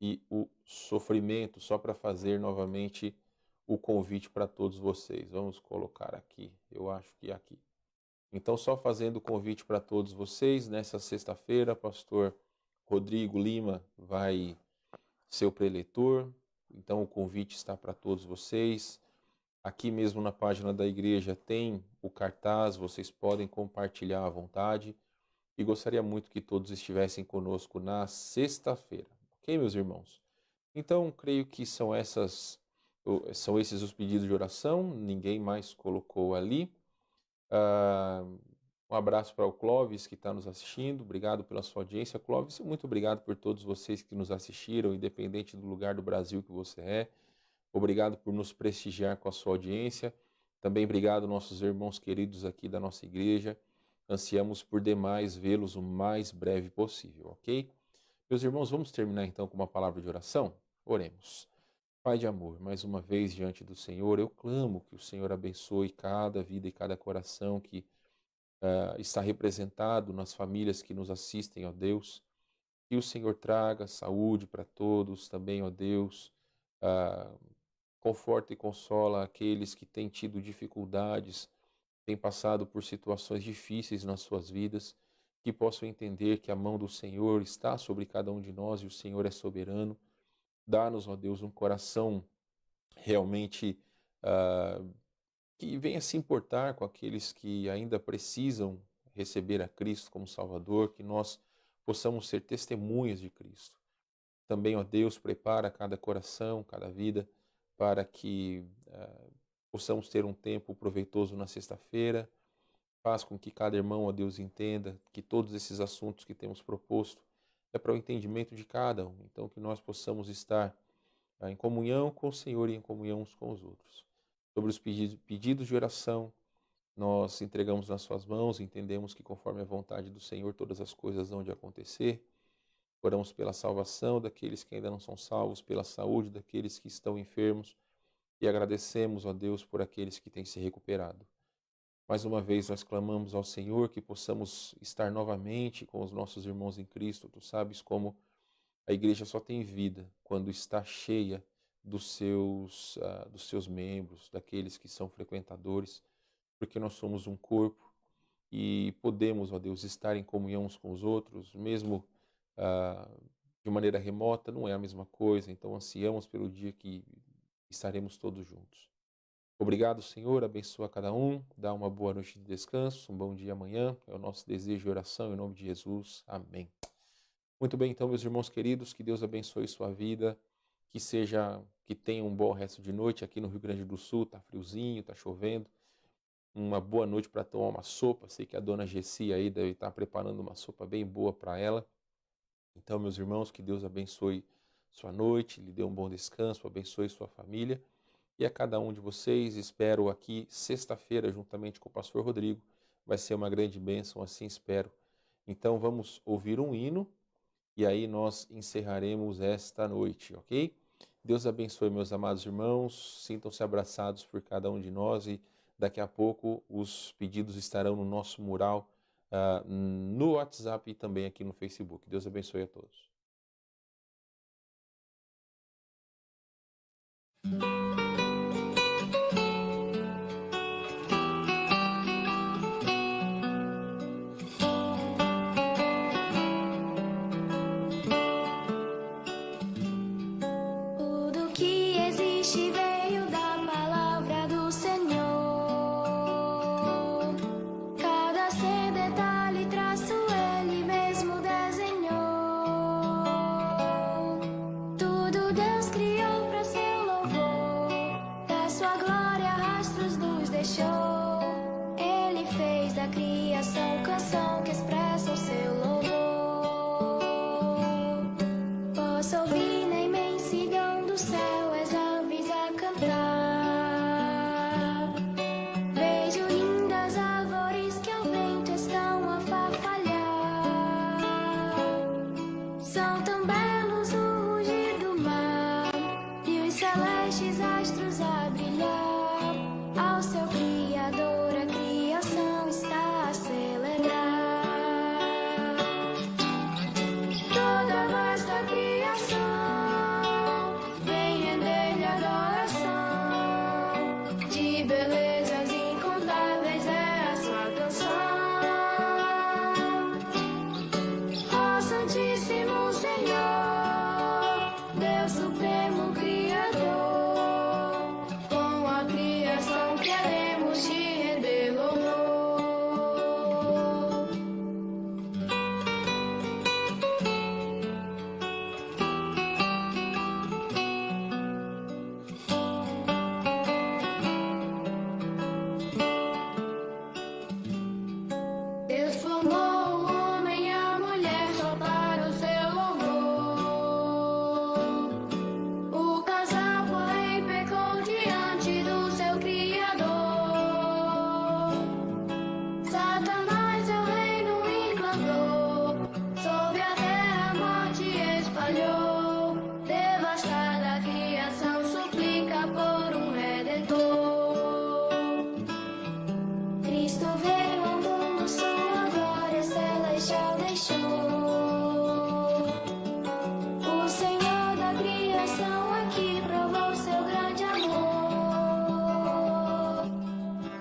Speaker 3: e o sofrimento, só para fazer novamente o convite para todos vocês. Vamos colocar aqui, eu acho que é aqui. Então, só fazendo o convite para todos vocês, nessa sexta-feira, pastor Rodrigo Lima vai ser o preletor. Então, o convite está para todos vocês. Aqui mesmo na página da igreja tem o cartaz, vocês podem compartilhar à vontade. E gostaria muito que todos estivessem conosco na sexta-feira. Ok, meus irmãos? Então, creio que são esses os pedidos de oração. Ninguém mais colocou ali. Um abraço para o Clóvis, que está nos assistindo. Obrigado pela sua audiência, Clóvis. E muito obrigado por todos vocês que nos assistiram, independente do lugar do Brasil que você é. Obrigado por nos prestigiar com a sua audiência. Também obrigado nossos irmãos queridos aqui da nossa igreja. Ansiamos por demais vê-los o mais breve possível, ok? Meus irmãos, vamos terminar então com uma palavra de oração? Oremos. Pai de amor, mais uma vez diante do Senhor, eu clamo que o Senhor abençoe cada vida e cada coração que está representado nas famílias que nos assistem, ó Deus. Que o Senhor traga saúde para todos também, ó Deus. Conforta e consola aqueles que têm tido dificuldades, têm passado por situações difíceis nas suas vidas, que possam entender que a mão do Senhor está sobre cada um de nós e o Senhor é soberano. Dá-nos, ó Deus, um coração realmente que venha se importar com aqueles que ainda precisam receber a Cristo como Salvador, que nós possamos ser testemunhas de Cristo. Também, ó Deus, prepara cada coração, cada vida, para que possamos ter um tempo proveitoso na sexta-feira. Faz com que cada irmão, ó Deus, entenda que todos esses assuntos que temos proposto é para o entendimento de cada um. Então, que nós possamos estar em comunhão com o Senhor e em comunhão uns com os outros. Sobre os pedidos de oração, nós entregamos nas suas mãos, entendemos que conforme a vontade do Senhor todas as coisas hão de acontecer. Oramos pela salvação daqueles que ainda não são salvos, pela saúde daqueles que estão enfermos e agradecemos, ó Deus, por aqueles que têm se recuperado. Mais uma vez nós clamamos ao Senhor que possamos estar novamente com os nossos irmãos em Cristo. Tu sabes como a igreja só tem vida quando está cheia dos seus membros, daqueles que são frequentadores, porque nós somos um corpo e podemos, ó Deus, estar em comunhão uns com os outros, mesmo de maneira remota, não é a mesma coisa. Então ansiamos pelo dia que estaremos todos juntos. Obrigado, Senhor, abençoa cada um, dá uma boa noite de descanso, um bom dia amanhã, é o nosso desejo e oração em nome de Jesus, amém. Muito bem, então, meus irmãos queridos, que Deus abençoe sua vida, que tenha um bom resto de noite. Aqui no Rio Grande do Sul tá friozinho, tá chovendo, uma boa noite para tomar uma sopa. Sei que a dona Gessi aí deve estar preparando uma sopa bem boa para ela. Então, meus irmãos, que Deus abençoe sua noite, lhe dê um bom descanso, abençoe sua família. E a cada um de vocês, espero aqui sexta-feira, juntamente com o pastor Rodrigo. Vai ser uma grande bênção, assim espero. Então, vamos ouvir um hino e aí nós encerraremos esta noite, ok? Deus abençoe, meus amados irmãos. Sintam-se abraçados por cada um de nós e daqui a pouco os pedidos estarão no nosso mural, no WhatsApp e também aqui no Facebook. Deus abençoe a todos.
Speaker 2: Tudo que existe veio da palavra do Senhor. Cada ser, detalhe, traço, Ele mesmo desenhou. Tudo Deus criou para seu louvor. Da sua glória rastros nos deixou. Ele fez da criação canção que expressa o seu louvor. Posso ouvir na imensidão do céu as aves a cantar. Vejo lindas árvores que ao vento estão a farfalhar. São tão belos o rugir do mar e os celestes astros a brilhar. Ao seu Criador a criação está a celebrar.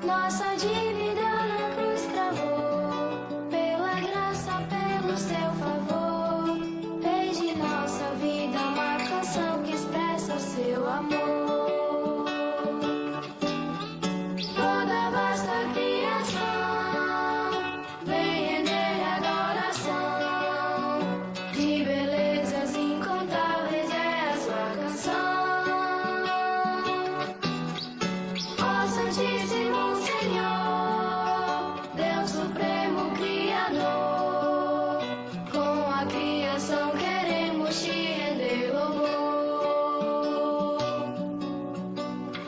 Speaker 2: nossa dívida na cruz cravou, pela graça, pelo seu favor, fez de nossa vida uma canção que expressa o seu amor. Toda vasta criação vem render adoração, de belezas incontáveis é a sua canção. Ó Santíssimo Senhor, Deus Supremo Criador, com a criação queremos te render louvor.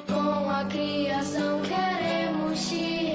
Speaker 2: Com a criação queremos te